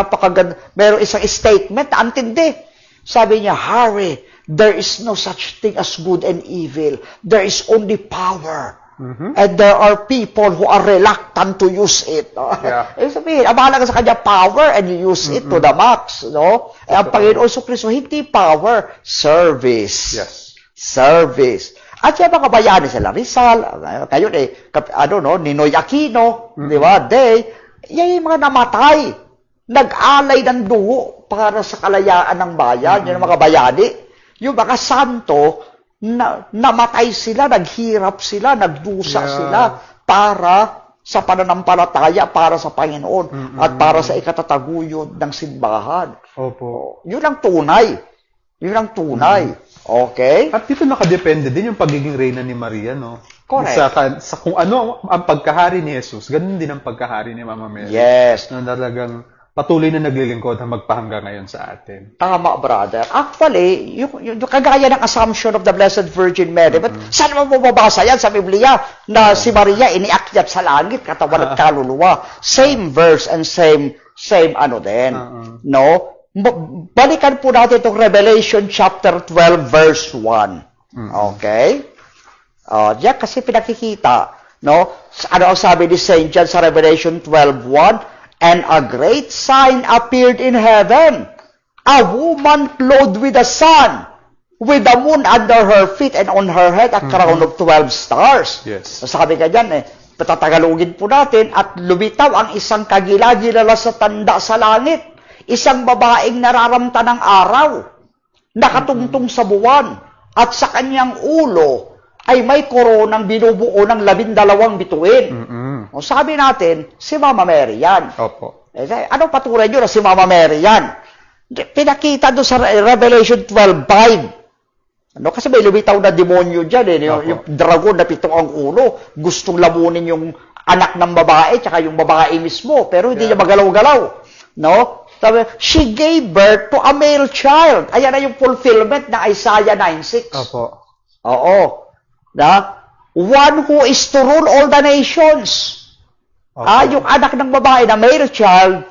merong isang statement na antindi. Sabi niya, Harry, there is no such thing as good and evil. There is only power. And there are people who are reluctant to use it. Ibig sabihin, ang mahalaga sa kanya, power, and you use it to the max. No? Ang Panginoon Jesucristo, hindi power, service. Service. At yung mga bayani sila, Rizal, ngayon Ninoy Aquino, di ba, yan yung mga namatay, nag-alay ng dugo para sa kalayaan ng bayan, yung mga bayani. Yung mga santo, namatay sila, naghirap sila, nagdusa sila para sa pananampalataya, para sa Panginoon, at para sa ikatataguyod ng simbahan. Yun ang tunay. Yun ang tunay. Okay? At dito nakadepende din yung pagiging reyna ni Maria, no? Correct. Sa kung ano ang pagkahari ni Jesus, ganun din ang pagkahari ni Mama Mary. Yes. Na talagang patuloy na naglilingkod ang magpahanggang ngayon sa atin. Tama, brother. Actually, yung kagaya ng assumption of the Blessed Virgin Mary, but saan mo mababasa yan sa Biblia na si Maria iniakyat sa langit, katawan at kaluluwa? Same verse and same no? Balikan po natin itong Revelation chapter 12, verse 1. Okay? Diyan kasi pinakikita, no? Ano ang sabi ni St. John sa Revelation 12:1? And a great sign appeared in heaven, a woman clothed with the sun, with the moon under her feet, and on her head a crown of 12 stars. Sabi ka dyan, patatagalugin po natin, at lumitaw ang isang kagila-gilala sa tanda sa langit, isang babaeng nararamta ng araw, nakatungtong sa buwan, at sa kanyang ulo ay may koronang binubuo ng 12 bituin. O sabi natin, si Mama Mary yan. Anong patunay nyo na si Mama Mary yan? Pinakita doon sa Revelation 12:5. Kasi may lumitaw na demonyo dyan. Yung dragon na 7 ang ulo, gustong lamunin yung anak ng babae, tsaka yung babae mismo, pero hindi niya magalaw-galaw. No? Sabi, she gave birth to a male child. Ayan na yung fulfillment ng Isaiah 9:6. Oo. One who is to rule all the nations. Yung anak ng babae na male child,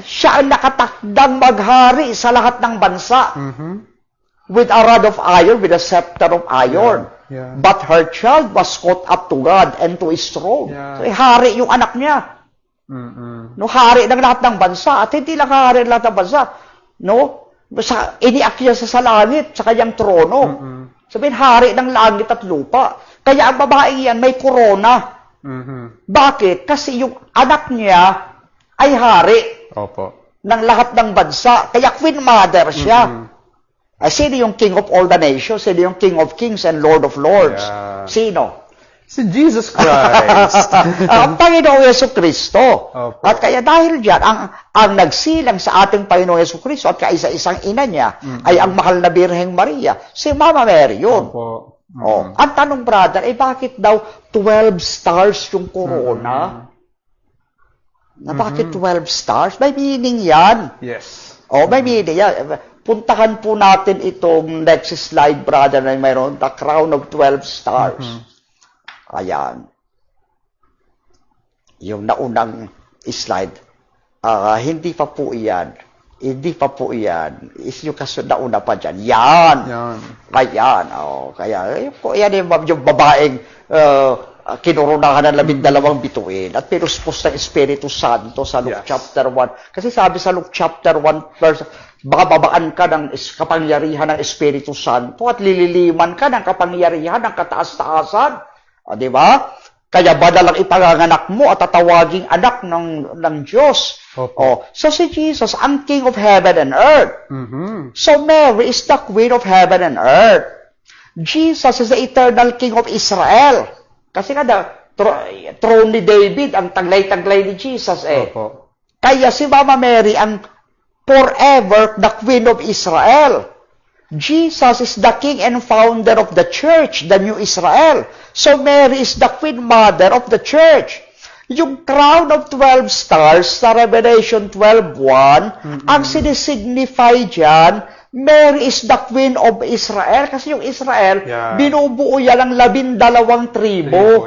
siya ang nakatakdang maghari sa lahat ng bansa. With a rod of iron, with a scepter of iron. But her child was caught up to God and to his throne. So, hari yung anak niya. No, hari ng lahat ng bansa. At hindi lang hari ng lahat ng bansa. No? Iniakyat sa langit, sa kanyang trono. Sabihin, hari ng langit at lupa. Kaya ang babae yan may korona. Bakit? Kasi yung anak niya ay hari Opo. ng lahat ng bansa. Kaya Queen Mother siya. Sino yung King of all the nations? Sino yung King of kings and Lord of lords? Yeah. Sino? Si Jesus Christ. Ang Panginoong Yesu Kristo. Opo. At kaya dahil dyan, ang nagsilang sa ating Panginoong Yesu Kristo at kaisa-isang ina niya ay ang mahal na Birheng Maria. Si Mama Mary yun. Opo. Ang tanong, brother, bakit daw 12 stars yung corona? Na bakit 12 stars? May meaning yan. Yes. May meaning yan. Puntahan po natin itong next slide, brother, na mayroon, the crown of 12 stars. Ayan. Yung naunang slide, hindi pa po iyan. Hindi pa po iyan. Is yung nauna pa dyan. Yan. Ayan. Kaya, yan yung babaeng kinurunahan ng 12 bituin at pinuspos ng Espiritu Santo sa Luke chapter 1. Kasi sabi sa Luke chapter 1 verse, baka babaan ka ng kapangyarihan ng Espiritu Santo at lililiman ka ng kapangyarihan ng kataas-taasan. Di ba? Kaya badalang ipanganganak mo at tatawaging anak ng Diyos. So si Jesus, ang King of heaven and earth. So Mary is the Queen of heaven and earth. Jesus is the eternal King of Israel. Kasi throne ni David, ang taglay-taglay ni Jesus Opo. Kaya si Mama Mary ang forever the Queen of Israel. Jesus is the King and founder of the church, the New Israel. So Mary is the Queen Mother of the church. Yung crown of 12 stars sa Revelation 12:1, ang sinisignify dyan, Mary is the Queen of Israel. Kasi yung Israel, binubuo yan ng 12 tribo.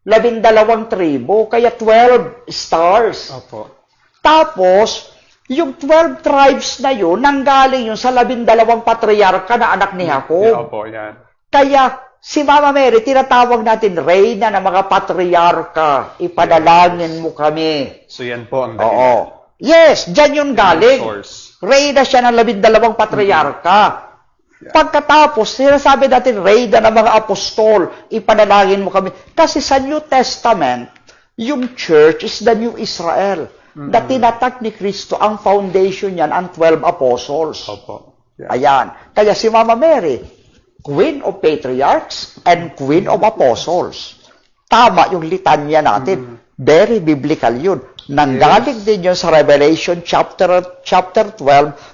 12 tribo, kaya 12 stars. Opo. Tapos, yung 12 tribes na yun, nanggaling yun sa 12 patriarka na anak ni Jacob. Opo, yan. Kaya, si Mama Mary, tinatawag natin Reyna ng mga patriarka. Ipanalangin mo kami. So, yan po ang dahilan. Yes, dyan yun galing. Reyna siya ng 12 patriarka. Pagkatapos, sinasabi natin, Reyna ng mga apostol, ipanalangin mo kami. Kasi sa New Testament, yung church is the New Israel. Na tinatag ni Kristo, ang foundation niyan, ang 12 apostles. Opo. Ayan. Kaya si Mama Mary, Queen of Patriarchs and Queen of Apostles. Tama yung litanya natin. Very biblical yun. Nanggaling din yun sa Revelation chapter 12,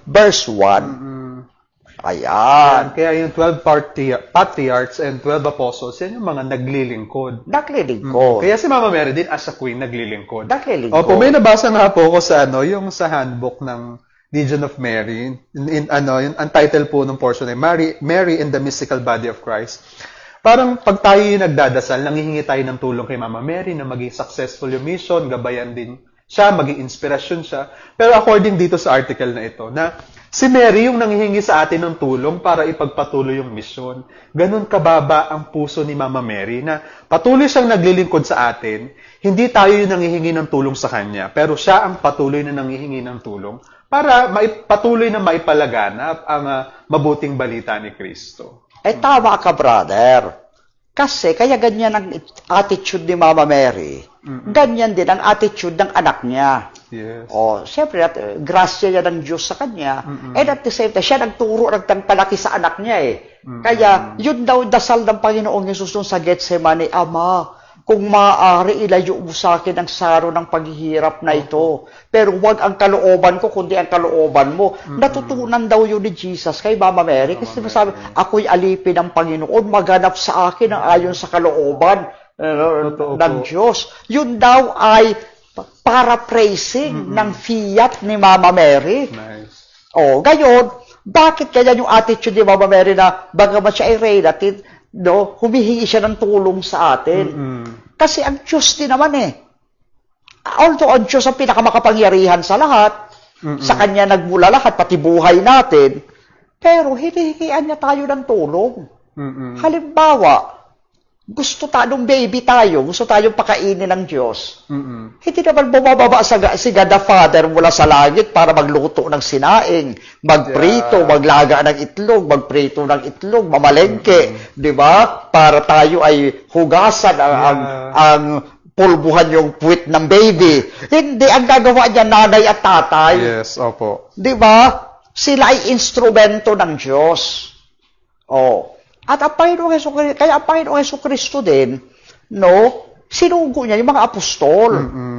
verse 1. Ayan. Kaya yung 12 patriarchs and 12 apostles, yan yung mga naglilingkod. Naglilingkod. Kaya si Mama Mary din as a queen, naglilingkod. Naglilingkod. Opo, may nabasa nga po ko sa yung sa handbook ng Legion of Mary. Yung title po ng portion ay Mary in the Mystical Body of Christ. Parang pag tayo yung nagdadasal, nanghihingi tayo ng tulong kay Mama Mary na maging successful yung mission, gabayan din siya, maging inspirasyon siya. Pero according dito sa article na ito, na si Mary yung nanghihingi sa atin ng tulong para ipagpatuloy yung mission. Ganon kababa ang puso ni Mama Mary na patuloy siyang naglilingkod sa atin. Hindi tayo yung nanghihingi ng tulong sa kanya, pero siya ang patuloy na nanghihingi ng tulong para patuloy na maipalaganap ang mabuting balita ni Kristo. Tama ka, brother. Kasi, kaya ganyan ang attitude ni Mama Mary. Ganyan din ang attitude ng anak niya. Yes. Siyempre, grasya niya ng Diyos sa kanya. And at the same time, siya nagturo, nagpalaki sa anak niya Kaya, yun daw dasal ng Panginoong Yesus nung sa Getsemani, Ama, kung maaari, ilayo mo sa akin ang saro ng paghihirap na ito. Pero huwag ang kalooban ko, kundi ang kalooban mo. Natutunan daw yun ni Jesus kay Mama Mary. Kasi masabi, ako'y alipin ng Panginoon, maganap sa akin ang ayon sa kalooban ng Diyos. Yun daw ay paraphrasing ng fiat ni Mama Mary. Nice. Gayon, bakit kaya yung attitude ni Mama Mary na bagamat siya ay reyna, humihingi siya ng tulong sa atin. Kasi ang Diyos din naman although ang Diyos ang pinakamakapangyarihan sa lahat, sa Kanya nagmula lahat, pati buhay natin, pero hinihingian niya tayo ng tulong. Halimbawa, gusto tayong baby tayo, gusto tayong pakainin ng Diyos. Hindi naman bumababa si God the Father mula sa langit para magluto ng sinaing, magprito, maglaga ng itlog, magprito ng itlog, mamalengke, di ba? Para tayo ay hugasan ang pulbuhan yung puwit ng baby. Hindi, ang gagawa niya nanay at tatay. Yes, opo. Di ba? Sila ay instrumento ng Diyos. Oh. At ang Panginoong Jesucristo, kaya ang Panginoong Jesucristo din, no, sinugo niya yung mga apostol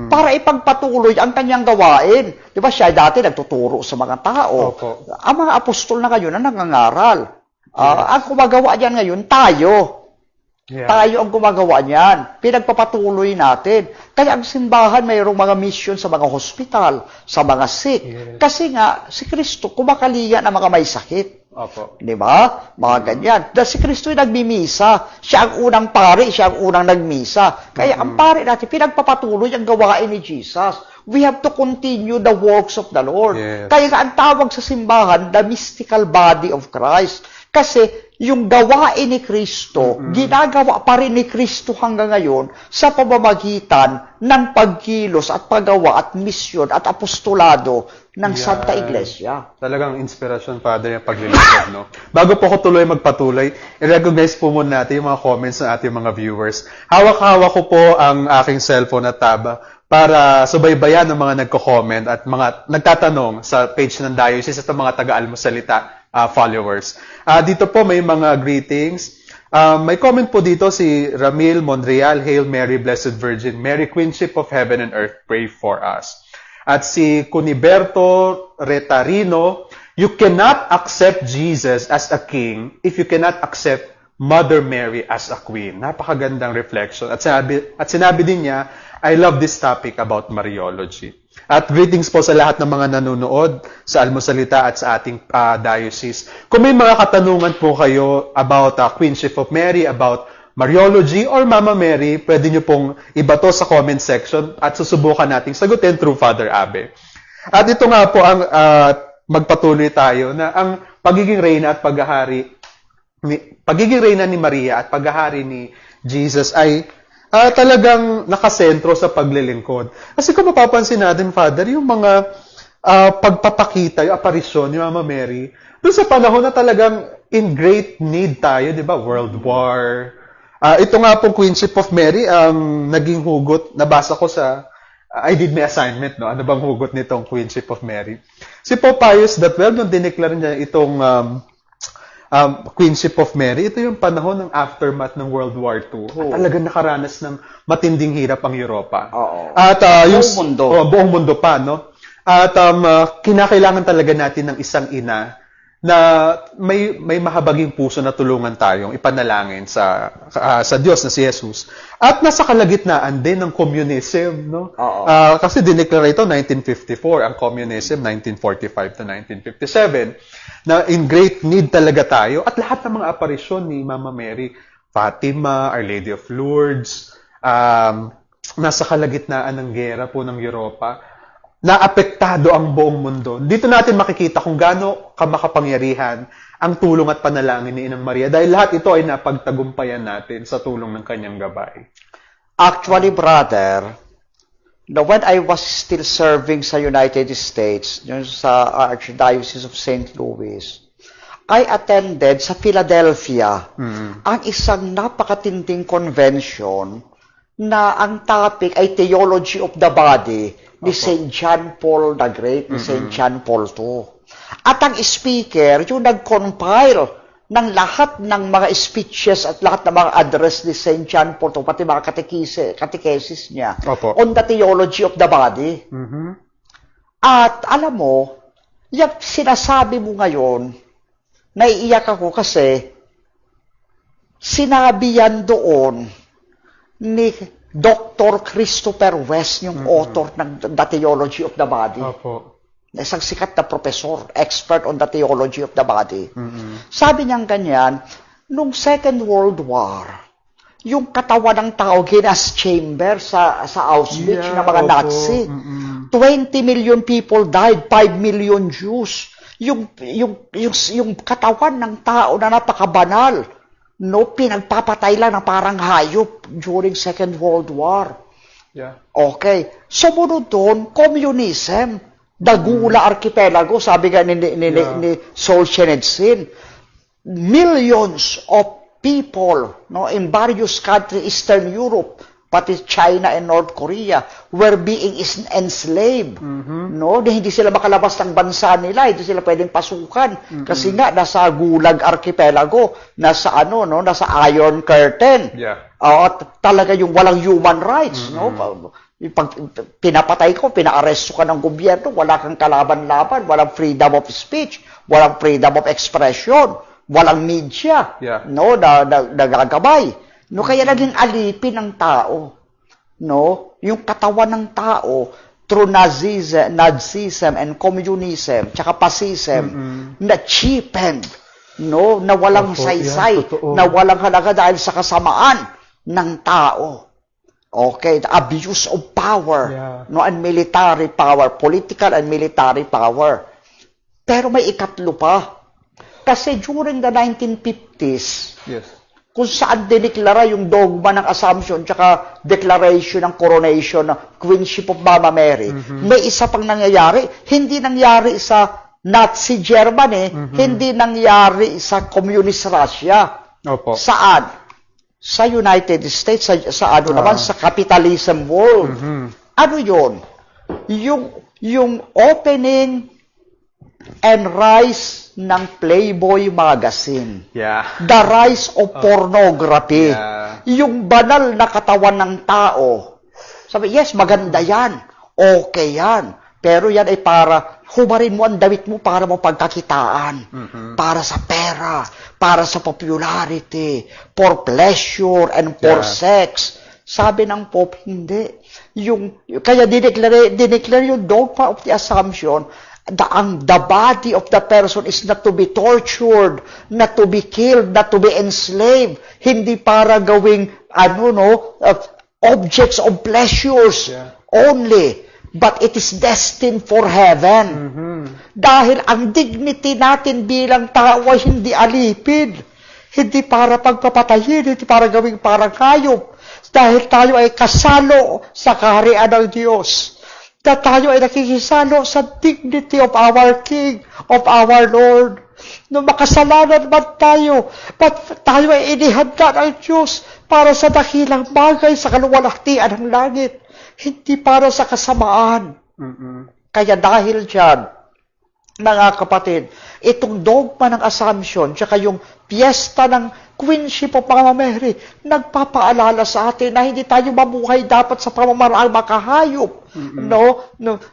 para ipagpatuloy ang kanyang gawain. Di ba siya dati nagtuturo sa mga tao. Opo. Ang mga apostol na ngayon na nangangaral. Ang gumagawa diyan ngayon, tayo. Yeah. Tayo ang gumagawa niyan. Pinagpapatuloy natin. Kaya ang simbahan mayroong mga mission sa mga hospital, sa mga sick. Yes. Kasi nga, si Kristo kumakaliya ng mga may sakit. Opo. Di ba? Mga ganyan. Dahil si Kristo ay nagmimisa. Siya ang unang pari, siya ang unang nagmisa. Kaya ang pari natin, pinagpapatuloy ang gawain ni Jesus. We have to continue the works of the Lord. Yes. Kaya nga ang tawag sa simbahan, the mystical body of Christ. Kasi yung gawain ni Kristo, ginagawa pa rin ni Kristo hanggang ngayon sa pamamagitan ng pagkilos at paggawa at misyon at apostolado ng Santa Iglesia. Talagang inspirasyon, Father, yung paglilingkod, no? Bago po ako magpatuloy, i-recognize po muna natin yung mga comments ng ating mga viewers. Hawak-hawak ko po ang aking cellphone at tab para subaybayan ng mga nagko-comment at mga nagtatanong sa page ng Diocese at mga taga-almusalita followers. Dito po may mga greetings. May comment po dito si Ramil Monreal, Hail Mary, Blessed Virgin Mary, Queenship of Heaven and Earth, pray for us. At si Cuniberto Retarino, you cannot accept Jesus as a king if you cannot accept Mother Mary as a queen. Napakagandang reflection. At sinabi din niya, I love this topic about Mariology. At greetings po sa lahat ng mga nanonood sa Almusalita at sa ating diocese. Kung may mga katanungan po kayo about Queenship of Mary, about Mariology or Mama Mary, pwede nyo pong ibato sa comment section at susubukan nating sagutin through Father Abe. At ito nga po ang magpatuloy tayo na ang pagiging reyna at pagiging reyna ni Maria at paghahari ni Jesus ay talagang nakasentro sa paglilingkod. Kasi kung mapapansin natin, Father, yung mga pagpapakita, yung aparisyon ni Mama Mary, doon sa panahon na talagang in great need tayo, di ba? World War. Ito nga pong Queenship of Mary, ang naging hugot, nabasa ko sa, I did my assignment, no? Ano bang hugot nitong Queenship of Mary? Si Pope Pius XII, nung dineclare niya itong Queenship of Mary, ito yung panahon ng aftermath ng World War II. At talagang nakaranas ng matinding hirap ang Europa. At buong mundo. Buong mundo pa, no? At kinakailangan talaga natin ng isang ina na may mahabaging puso na tulungan tayong ipanalangin sa Diyos na si Jesus. At nasa kalagitnaan din ng communism, no? Kasi dineclare ito 1954, ang communism 1945 to 1957, na in great need talaga tayo. At lahat ng mga aparisyon ni Mama Mary, Fatima, Our Lady of Lourdes, nasa kalagitnaan ng gera po ng Europa, naapektado ang buong mundo. Dito natin makikita kung gaano kamakapangyarihan ang tulong at panalangin ni Inang Maria dahil lahat ito ay napagtagumpayan natin sa tulong ng kanyang gabay. Actually, brother, when I was still serving sa United States, sa Archdiocese of St. Louis, I attended sa Philadelphia ang isang napakatinding convention na ang topic ay Theology of the Body ni St. John Paul the Great, ni St. John Paul II. At ang speaker, yung nag-compile ng lahat ng mga speeches at lahat ng mga address ni St. John Paul II, pati mga catechesis niya, on the theology of the body. At alam mo, yung sinasabi mo ngayon, naiiyak ako kasi sinabi yan doon ni Dr. Christopher West, yung author ng The Theology of the Body. Isang sikat na professor, expert on the theology of the body. Sabi niyang ganyan, nung Second World War, yung katawan ng tao, gas chamber sa Auschwitz, ng mga Nazi, 20 million people died, 5 million Jews. Yung katawan ng tao na napakabanal, no, pinagpapatay lang na parang hayop during Second World War. Okay. Sumunod doon, communism. Dagula Archipelago, sabi nga ni Solzhenitsyn. Millions of people, no, in various countries, Eastern Europe, pati China and North Korea were being enslaved. No, hindi sila makalabas ng bansa nila, hindi sila pwedeng pasukan kasi nga nasa Gulag Archipelago, nasa nasa Iron Curtain. At talaga yung walang human rights, no? Pag pinapatay ko, pinaaresto ka ng gobyerno, wala kang kalaban-laban, walang freedom of speech, walang freedom of expression, walang media, no, nagagabay. No, kaya naging alipin ng tao. No, yung katawan ng tao through Nazism and communism, tsaka fascism, na cheapened, no, na walang saysay, na walang halaga dahil sa kasamaan ng tao. Okay, the abuse of power, no, and military power, political and military power. Pero may ikatlo pa. Kasi during the 1950s, kung saan diniklara yung dogma ng Assumption tsaka declaration ng coronation ng Queenship of Mama Mary, may isa pang nangyayari. Hindi nangyari sa Nazi Germany, hindi nangyari sa Communist Russia. Saan? Sa United States, sa naman, sa capitalism world. Ano yun? Yung opening and rise ng Playboy magazine. The rise of pornography. Yung banal na katawan ng tao. Sabi, yes, maganda yan. Okay yan. Pero yan ay para, hubarin mo ang damit mo para mo pagkakitaan. Para sa pera. Para sa popularity. For pleasure and for sex. Sabi ng Pope, hindi. Kaya dineclare yung dogma of the Assumption, the body of the person is not to be tortured, not to be killed, not to be enslaved. Hindi para gawing, objects of pleasures only. But it is destined for heaven. Dahil ang dignity natin bilang tao ay hindi alipin. Hindi para pagpapatayin, hindi para gawing parang hayop. Dahil tayo ay kasalo sa kaharian ng Diyos. Na tayo ay nakikisalo sa dignity of our King, of our Lord. No, makasalanan man tayo, but tayo ay inihanda ng Diyos para sa dakilang bagay sa kaluwalhatian ng langit, hindi para sa kasamaan. Kaya dahil dyan, mga kapatid, itong dogma ng Assumption, tsaka yung piyesta ng Queenship of Mama Mary, nagpapaalala sa atin na hindi tayo mabuhay dapat sa pamamaraang makahayop,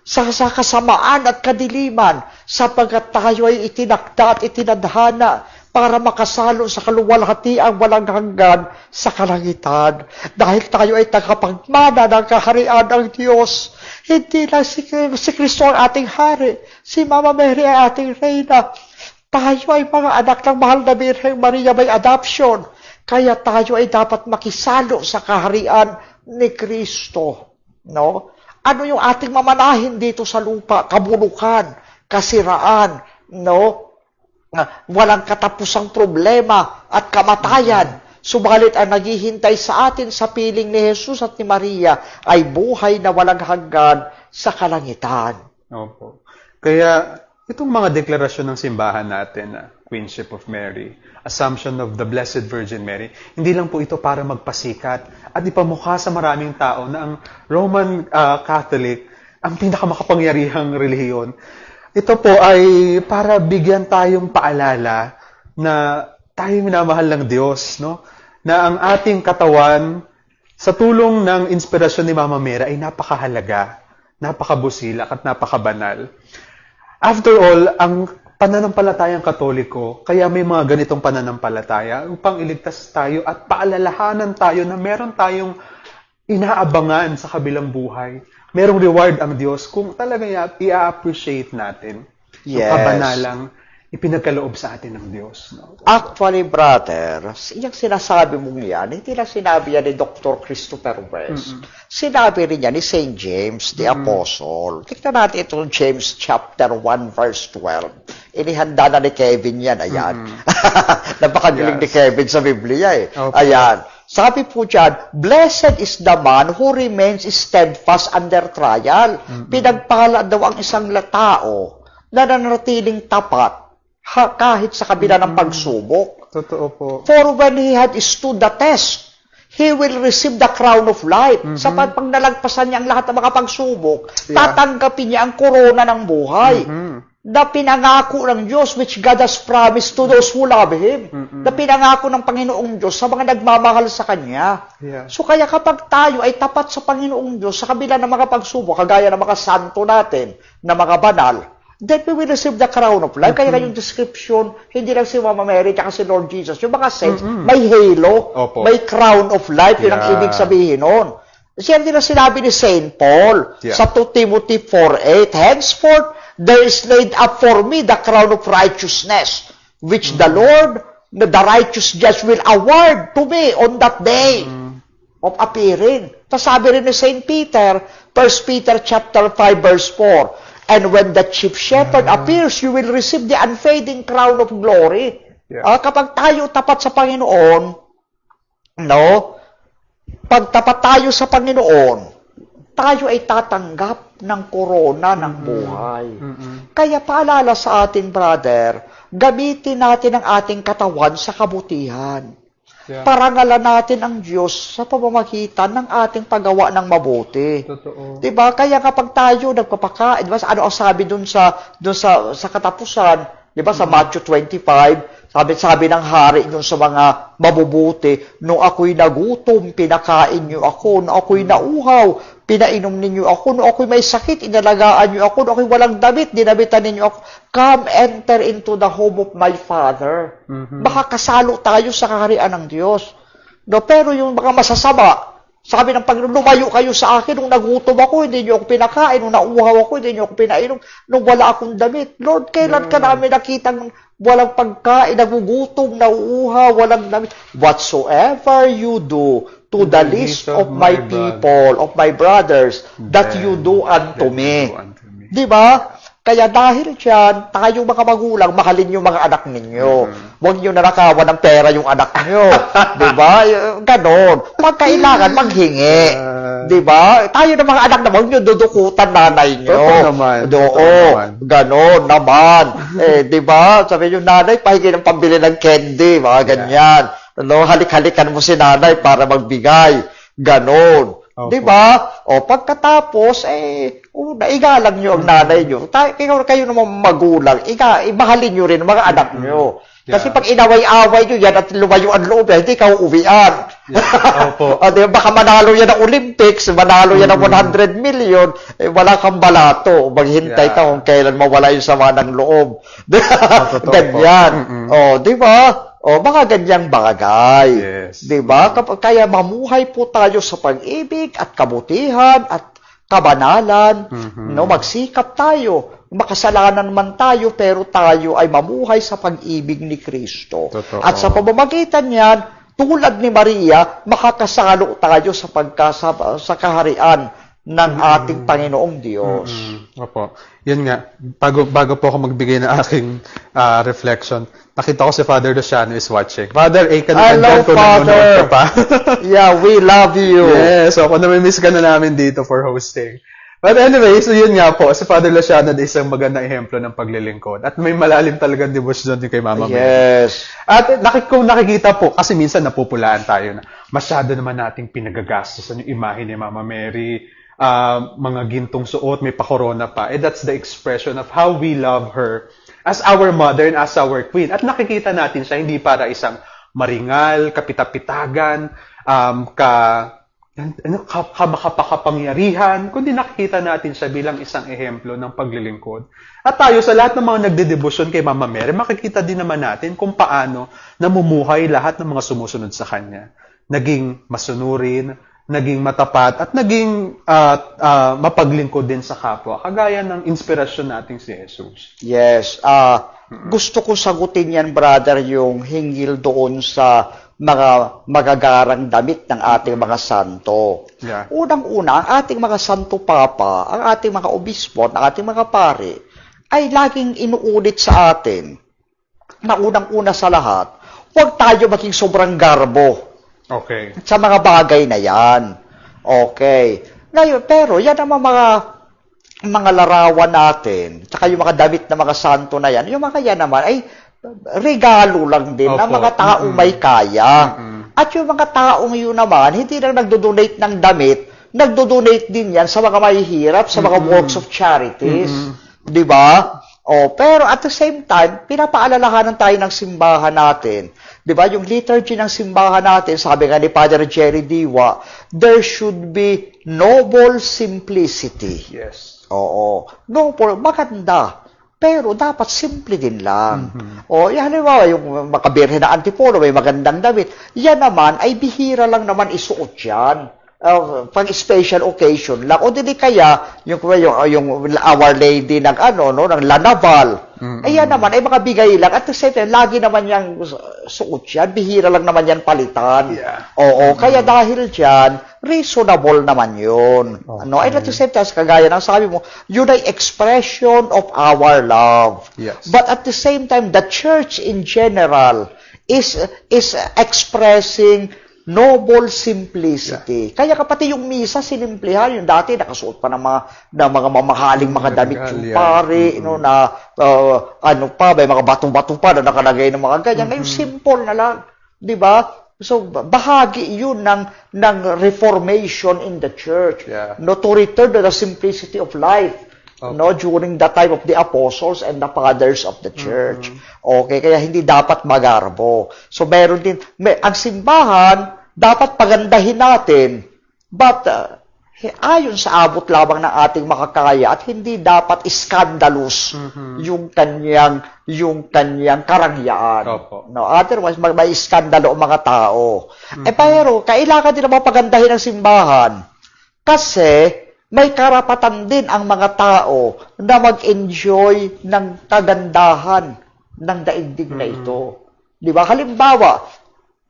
sa kasamaan at kadiliman, sapagkat tayo ay itinakda at itinadhana para makasalo sa kaluwalhatiang walang hanggan sa kalangitan. Dahil tayo ay tagapagmana ng kaharian ng Diyos. Hindi lang si Kristo ang ating hari, si Mama Mary ay ating reyna. Tayo ay mga anak ng mahal na Birheng Maria, may adoption. Kaya tayo ay dapat makisalo sa kaharian ni Kristo. No? Ano yung ating mamanahin dito sa lupa? Kabulukan, kasiraan, no? Walang katapusang problema at kamatayan. Subalit ang naghihintay sa atin sa piling ni Jesus at ni Maria ay buhay na walang hanggan sa kalangitan. Opo. Kaya itong mga deklarasyon ng simbahan natin na Queenship of Mary, Assumption of the Blessed Virgin Mary, hindi lang po ito para magpasikat at ipamukha sa maraming tao na ang Roman Catholic ang pinakamakapangyarihang relihiyon. Ito po ay para bigyan tayong paalala na tayo minamahal ng Diyos, no? Na ang ating katawan, sa tulong ng inspirasyon ni Mama Mary, ay napakahalaga, napakabusilak at napakabanal. After all, ang pananampalatayang Katoliko, kaya may mga ganitong pananampalataya upang iligtas tayo at paalalahanan tayo na meron tayong inaabangan sa kabilang buhay. Merong reward ang Diyos kung talaga i-appreciate natin yung kabanalang ipinagkaloob sa atin ng Diyos. No? Actually, brother, yung sinasabi mong yan, hindi lang sinabi yan ni Dr. Christopher West. Sinabi rin yan ni St. James, the Apostle. Tignan natin itong James chapter 1, verse 12. Inihanda na ni Kevin yan, ayan. Napakagaling ni Kevin sa Biblia eh. Okay. Ayan. Sabi po dyan, blessed is the man who remains steadfast under trial. Pinagpala daw ang isang tao na nanatiling tapat kahit sa kabila ng pagsubok. Totoo po. For when he had stood the test, he will receive the crown of life. Pag nalagpasan niya ang lahat ng mga pagsubok, tatanggapin niya ang korona ng buhay. Na pinangako ng Diyos, which God has promised to those who love Him. Na pinangako ng Panginoong Diyos sa mga nagmamahal sa Kanya. So kaya kapag tayo ay tapat sa Panginoong Diyos, sa kabila ng mga pagsubok, kagaya ng mga santo natin, na mga banal, then we will receive the crown of life. Kaya yung description, hindi lang si Mama Mary at si Lord Jesus. Yung mga saints, may halo, may crown of life. Yun ang ibig sabihin nun. Siya din ang sinabi ni Saint Paul sa 2 Timothy 4:8, henceforth, there is laid up for me the crown of righteousness, which the Lord, the righteous judge, will award to me on that day of appearing. Tapos sabi rin ni Saint Peter, 1 Peter chapter 5 verse 4, and when the chief shepherd appears, you will receive the unfading crown of glory. Kapag tayo tapat sa Panginoon, pag tapat tayo sa Panginoon, tayo ay tatanggap ng korona ng buhay. Kaya paalala sa atin, brother, gamitin natin ang ating katawan sa kabutihan. Parangalan natin ang Diyos sa pamamagitan ng ating paggawa ng mabuti. Totoo. Diba? Kaya kapag tayo nagpapakain, diba, ano ang sabi dun sa katapusan, diba, sa Matthew 25, sabi ng hari yun sa mga mabubuti, nung ako'y nagutom, pinakain niyo ako, nung ako'y nauhaw, pinainom ninyo ako, nung ako'y may sakit, inalagaan niyo ako, nung ako'y walang damit, dinabitan ninyo ako. Come, enter into the home of my Father. Baka kasalo tayo sa kaharian ng Diyos. Pero yung mga masasama, sabi ng Panginoon, lumayo kayo sa akin, nung nagutom ako, hindi niyo ako pinakain, nung nauhaw ako, hindi niyo ako pinainom, nung wala akong damit. Lord, kailan ka namin nakitang walang pagkain, nagugutom, nauuhaw, walang damit. Whatsoever you do to the least of my people, of my brothers, that you do unto me. Diba? Kaya dahil dyan, tayo mga magulang, mahalin yung mga anak ninyo. Huwag nyo nanakawan ng pera yung anak nyo. Diba? Ganon. Pag kailangan, maghingi. Diba? Tayo ng mga anak naman, nyo dudukutan nanay nyo. Ganon naman. Diba? Sabi nyo, nanay, pahingi ng pambili ng candy. Mga ganyan. Halik-halikan mo si nanay para magbigay. Ganon. Diba? Pagkatapos, naigalang nyo ang nanay nyo. Kayo naman magulang, imahalin nyo rin ang mga anak nyo. Kasi pag inaway-away nyo yan at lumayo ang loob, hindi ka uuwian. Baka manalo yan ng Olympics, manalo yan ng 100 million, wala kang balato. Maghintay ka kung kailan mawala yung sama ng loob. Ganyan. Diba? Mga ganyang bagay. Diba? Kaya mamuhay po tayo sa pag-ibig at kabutihan at kabanalan. Magsikap tayo. Makasalanan man tayo, pero tayo ay mamuhay sa pag-ibig ni Kristo. At sa pamamagitan niyan, tulad ni Maria, makakasalo tayo sa kaharian ng ating Panginoong Diyos. Yun nga, bago po ako magbigay ng aking reflection, nakita ko si Father Luciano is watching. Father, hello, Father! Yeah, we love you. Yes, so kung namimiss ka na namin dito for hosting. But anyway, so yun nga po, si Father Luciano ay isang magandang ehemplo ng paglilingkod. At may malalim talagang devotion din kay Mama Mary. Yes. At kung nakikita po, kasi minsan napupulaan tayo na masyado naman nating pinagagastosan yung imahe ni Mama Mary, mga gintong suot, may pa-corona pa. That's the expression of how we love her as our mother and as our queen. At nakikita natin siya hindi para isang maringal, kapitapitagan, makapakapangyarihan, kundi nakikita natin siya bilang isang ehemplo ng paglilingkod. At tayo sa lahat ng mga nagdedebosyon kay Mama Mary, makikita din naman natin kung paano namumuhay lahat ng mga sumusunod sa kanya. Naging masunurin, naging matapat, at naging mapaglingkod din sa kapwa, kagaya ng inspirasyon nating si Jesus. Yes. Gusto ko sagutin yan, brother, yung hinggil doon sa mga magagarang damit ng ating mga santo. Yeah. Unang-una, ang ating mga santo papa, ang ating mga obispo, ang ating mga pare, ay laging inuulit sa atin na unang-una sa lahat, huwag tayo maging sobrang garbo. Okay. Sa mga bagay na yan. Okay. Ngayon, pero yan ang mga larawan natin, tsaka yung mga damit ng mga santo na yan, yung mga yan naman ay regalo lang din ng mga tao may kaya. At yung mga taong yun naman, hindi lang nagdo-donate ng damit, nagdo-donate din yan sa mga mahihirap, sa mga works of charities. Di ba? Pero at the same time, pinapaalalahanan tayo ng simbahan natin. Di ba? Yung liturgy ng simbahan natin, sabi nga ni Father Jerry Diwa, there should be noble simplicity. Yes. Oo. Noble, maganda. Pero dapat simple din lang. Yan halimbawa, yung makabirhe na Antipolo, may magandang damit. Yan naman, ay bihira lang naman isuot yan. Pag special occasion lang. O hindi kaya, yung Our Lady ng ng La Naval. Yan naman, ay makabigay lang. At the same time, lagi naman yung suot yan. Bihira lang naman yan palitan. Yeah. Kaya dahil dyan, reasonable naman yun. Okay. At the same time, kagaya ng sabi mo, yun ay expression of our love. Yes. But at the same time, the church in general is expressing noble simplicity. Yeah. Kaya kapati yung misa, sinimplihan. Yung dati, nakasuot pa ng mga mamahaling mga damit yung pare, may mga bato-bato pa na nakalagay ng mga ganyan. Ngayon, simple na lang. Di ba? So, bahagi yun ng reformation in the church. Yeah. To return to the simplicity of life. During the time of the apostles and the fathers of the church. Okay, kaya hindi dapat magarbo. So, meron din, ang simbahan, dapat pagandahin natin. But, ayon sa abot lamang ng ating makakaya at hindi dapat scandalous yung kanyang karangyaan. Otherwise, may skandalo ang mga tao. Pero, kailangan din naman pagandahin ang simbahan. Kasi, may karapatan din ang mga tao na mag-enjoy ng kagandahan ng daigdig na ito. Di ba? Halimbawa,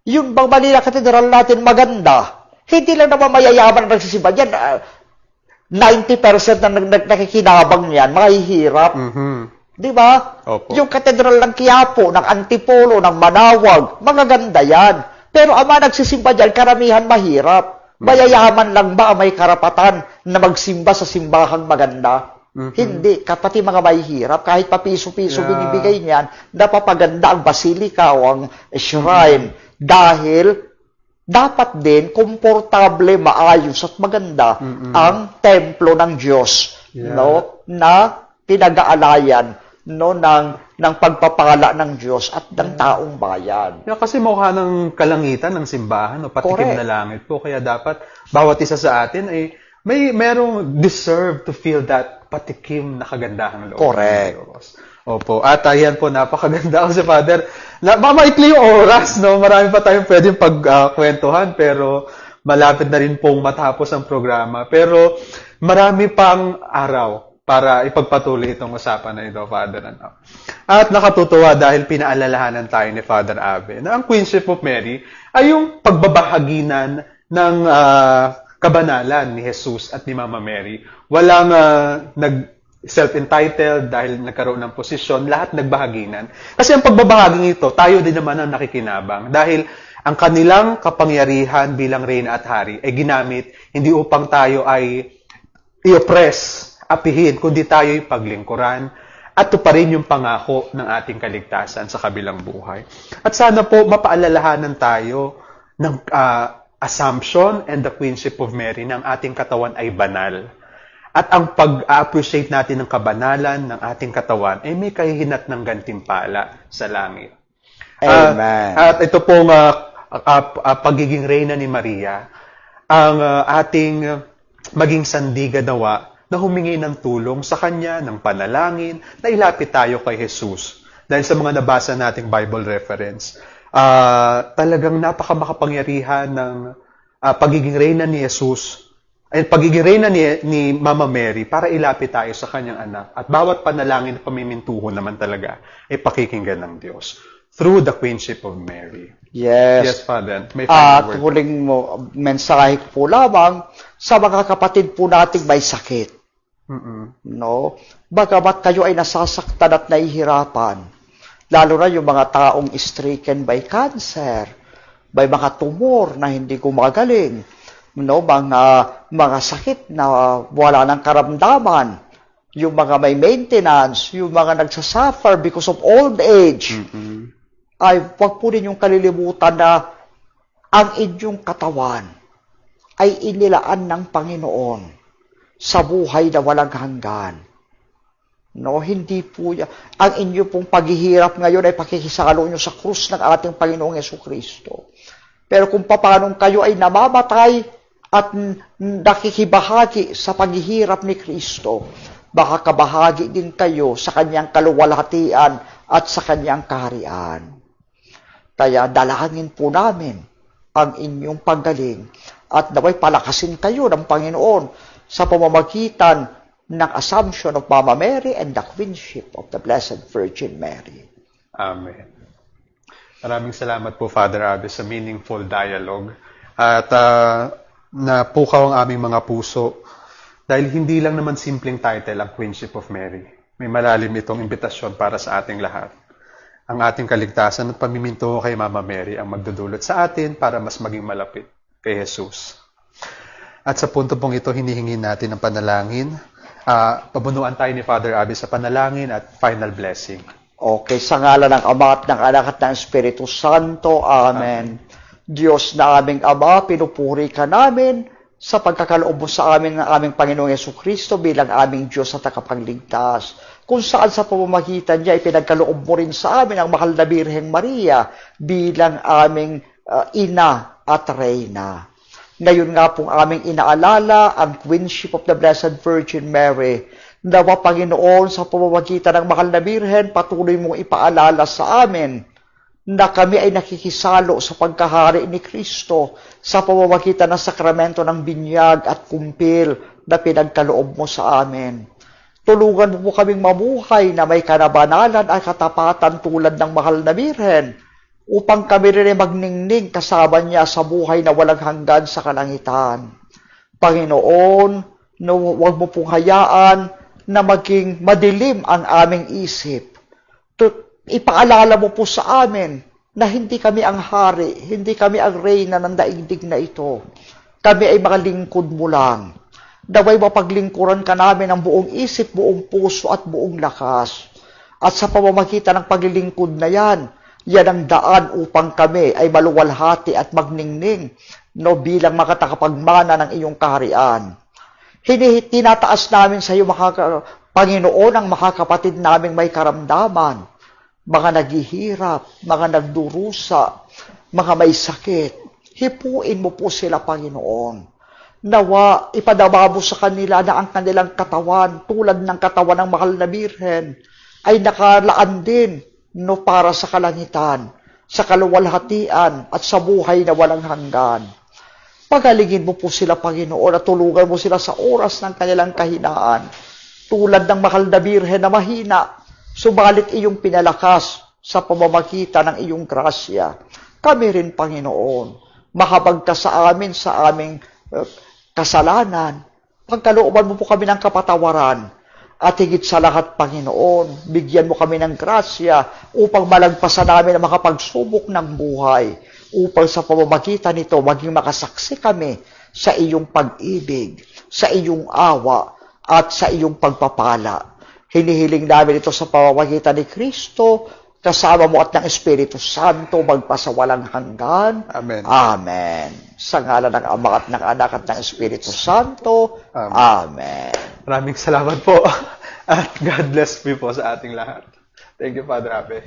yung bang Manila Cathedral natin maganda, hindi lang naman mayayaman ang nagsisimba yan. 90% na nakikinabang yan, mahihirap. Di ba? Yung Cathedral ng Quiapo, ng Antipolo, ng Manawag, magaganda yan. Pero ang mga nagsisimba dyan, karamihan mahirap. Mayayaman lang ba ang may karapatan na magsimba sa simbahang maganda? Hindi. Kapati mga mahihirap, kahit pa piso-piso binibigay niyan, napapaganda ang basilika o ang shrine. Dahil dapat din komportable, maayos at maganda ang templo ng Diyos na pinag-aalayan ng pagpapala ng Diyos at ng taong bayan. Kasi mukha ng kalangitan ng simbahan, patikim na langit po. Kaya dapat bawat isa sa atin ay merong deserve to feel that patikim na kagandahang loob. Correct. Opo. At ayan po, napakaganda si Father. Maikli yung oras, no? Marami pa tayong pwedeng pagkwentuhan, pero malapit na rin pong matapos ang programa. Pero marami pang araw para ipagpatuloy itong usapan na ito, Father. At nakatutuwa dahil pinaalalahanan tayo ni Father Ave na ang Queenship of Mary ay yung pagbabahaginan ng kabanalan ni Jesus at ni Mama Mary. Walang self-entitled dahil nagkaroon ng posisyon, lahat nagbahaginan. Kasi ang pagbabahaging ito, tayo din naman ang nakikinabang dahil ang kanilang kapangyarihan bilang reyna at hari ay ginamit hindi upang tayo ay i-oppress, apihin, kundi tayo'y paglingkuran at tuparin yung pangako ng ating kaligtasan sa kabilang buhay. At sana po mapaalalahanan tayo ng assumption and the Queenship of Mary ng ating katawan ay banal. At ang pag-appreciate natin ng kabanalan ng ating katawan ay may kahihinat ng gantimpala sa langit. Amen. At ito pong pagiging reyna ni Maria, ang ating maging sandiga nawa na humingi ng tulong sa Kanya, ng panalangin, na ilapit tayo kay Jesus. Dahil sa mga nabasa nating Bible reference, talagang napakamakapangyarihan ng pagiging reyna ni Jesus, ay pagiging reyna ni Mama Mary para ilapit tayo sa Kanyang anak. At bawat panalangin na pamimintuho naman talaga ay pakikinggan ng Diyos through the Queenship of Mary. Yes, Father. May final word. Huling mensahe po lamang sa mga kapatid po nating may sakit. No? Bagamat kayo ay nasasaktan at nahihirapan, lalo na yung mga taong stricken by cancer, may mga tumor na hindi gumagaling, no? Mga sakit na wala ng karamdaman, yung mga may maintenance, yung mga nagsasuffer because of old age, ay wag po ninyong kalilimutan na ang inyong katawan ay inilaan ng Panginoon sa buhay na walang hanggan. No, hindi po yan. Ang inyo pong paghihirap ngayon ay pakikisalo nyo sa krus ng ating Panginoong Jesucristo. Pero kung paano kayo ay namamatay at nakikibahagi sa paghihirap ni Kristo, baka kabahagi din kayo sa kanyang kaluwalhatian at sa kanyang kaharian. Kaya dalangin po namin ang inyong paggaling at naway palakasin kayo ng Panginoon sa pamamagitan ng Assumption of Mama Mary and the Queenship of the Blessed Virgin Mary. Amen. Maraming salamat po, Father Abe, sa meaningful dialogue. At napukaw ang aming mga puso dahil hindi lang naman simpleng title ang Queenship of Mary. May malalim itong imbitasyon para sa ating lahat. Ang ating kaligtasan at pamiminto kay Mama Mary ang magdudulot sa atin para mas maging malapit kay Jesus. At sa punto pong ito, hinihingi natin ang panalangin. Pabunuan tayo ni Father Abe sa panalangin at final blessing. Okay, sa ngalan ng Ama at ng Anak at ng Espiritu Santo. Amen. Diyos na aming Ama, pinupuri ka namin sa pagkakaloob mo sa amin ng aming Panginoong Jesucristo bilang aming Diyos at tagapagligtas. Kung saan sa pamamagitan niya, ipinagkaloob mo rin sa amin ang mahal na Birheng Maria bilang aming ina at reyna. Ngayon nga pong aming inaalala ang Queenship of the Blessed Virgin Mary. Nawa Panginoon, sa pamamagitan ng mahal na Birhen, patuloy mong ipaalala sa amin na kami ay nakikisalo sa pagkahari ni Kristo sa pamamagitan ng sakramento ng binyag at kumpil na pinagkaloob mo sa amin. Tulungan mo po kaming mamuhay na may kanabanalan at katapatan tulad ng mahal na Birhen, upang kami rin ay magningning kasama niya sa buhay na walang hanggan sa kalangitan. Panginoon, huwag mo pong hayaan na maging madilim ang aming isip. Ipaalala mo po sa amin na hindi kami ang hari, hindi kami ang reyna ng daigdig na ito. Kami ay mga lingkod mo lang. Naway mapaglingkuran ka namin ang buong isip, buong puso at buong lakas. At sa pamamagitan ng paglilingkod na yan ang daan upang kami ay maluwalhati at magningning bilang makatakapagmana ng iyong kaharian. Tinataas namin sa iyo, Panginoon, ang mga kapatid naming may karamdaman, mga naghihirap, mga nagdurusa, mga may sakit. Hipuin mo po sila, Panginoon. Nawa, ipadama mo sa kanila na ang kanilang katawan, tulad ng katawan ng mahal na Birhen, ay nakalaan din para sa kalangitan, sa kaluwalhatian, at sa buhay na walang hanggan. Pagalingin mo po sila, Panginoon, at tulungan mo sila sa oras ng kanilang kahinaan, tulad ng mahal na Birhen na mahina, subalit iyong pinalakas sa pamamagitan ng iyong grasya. Kami rin, Panginoon, mahabag ka sa amin sa aming kasalanan. Pagkalooban mo po kami ng kapatawaran, at higit sa lahat, Panginoon, bigyan mo kami ng grasya upang malagpasan namin ang mga pagsubok ng buhay, upang sa pamamagitan nito maging makasaksi kami sa iyong pag-ibig, sa iyong awa, at sa iyong pagpapala. Hinihiling namin ito sa pamamagitan ni Kristo, kasama mo at ng Espiritu Santo, magpasawalang hanggan. Amen. Amen. Sa ngalan ng Ama at ng Anak at ng Espiritu Santo. Amen. Maraming salamat po. At God bless you po sa ating lahat. Thank you, Father Abe.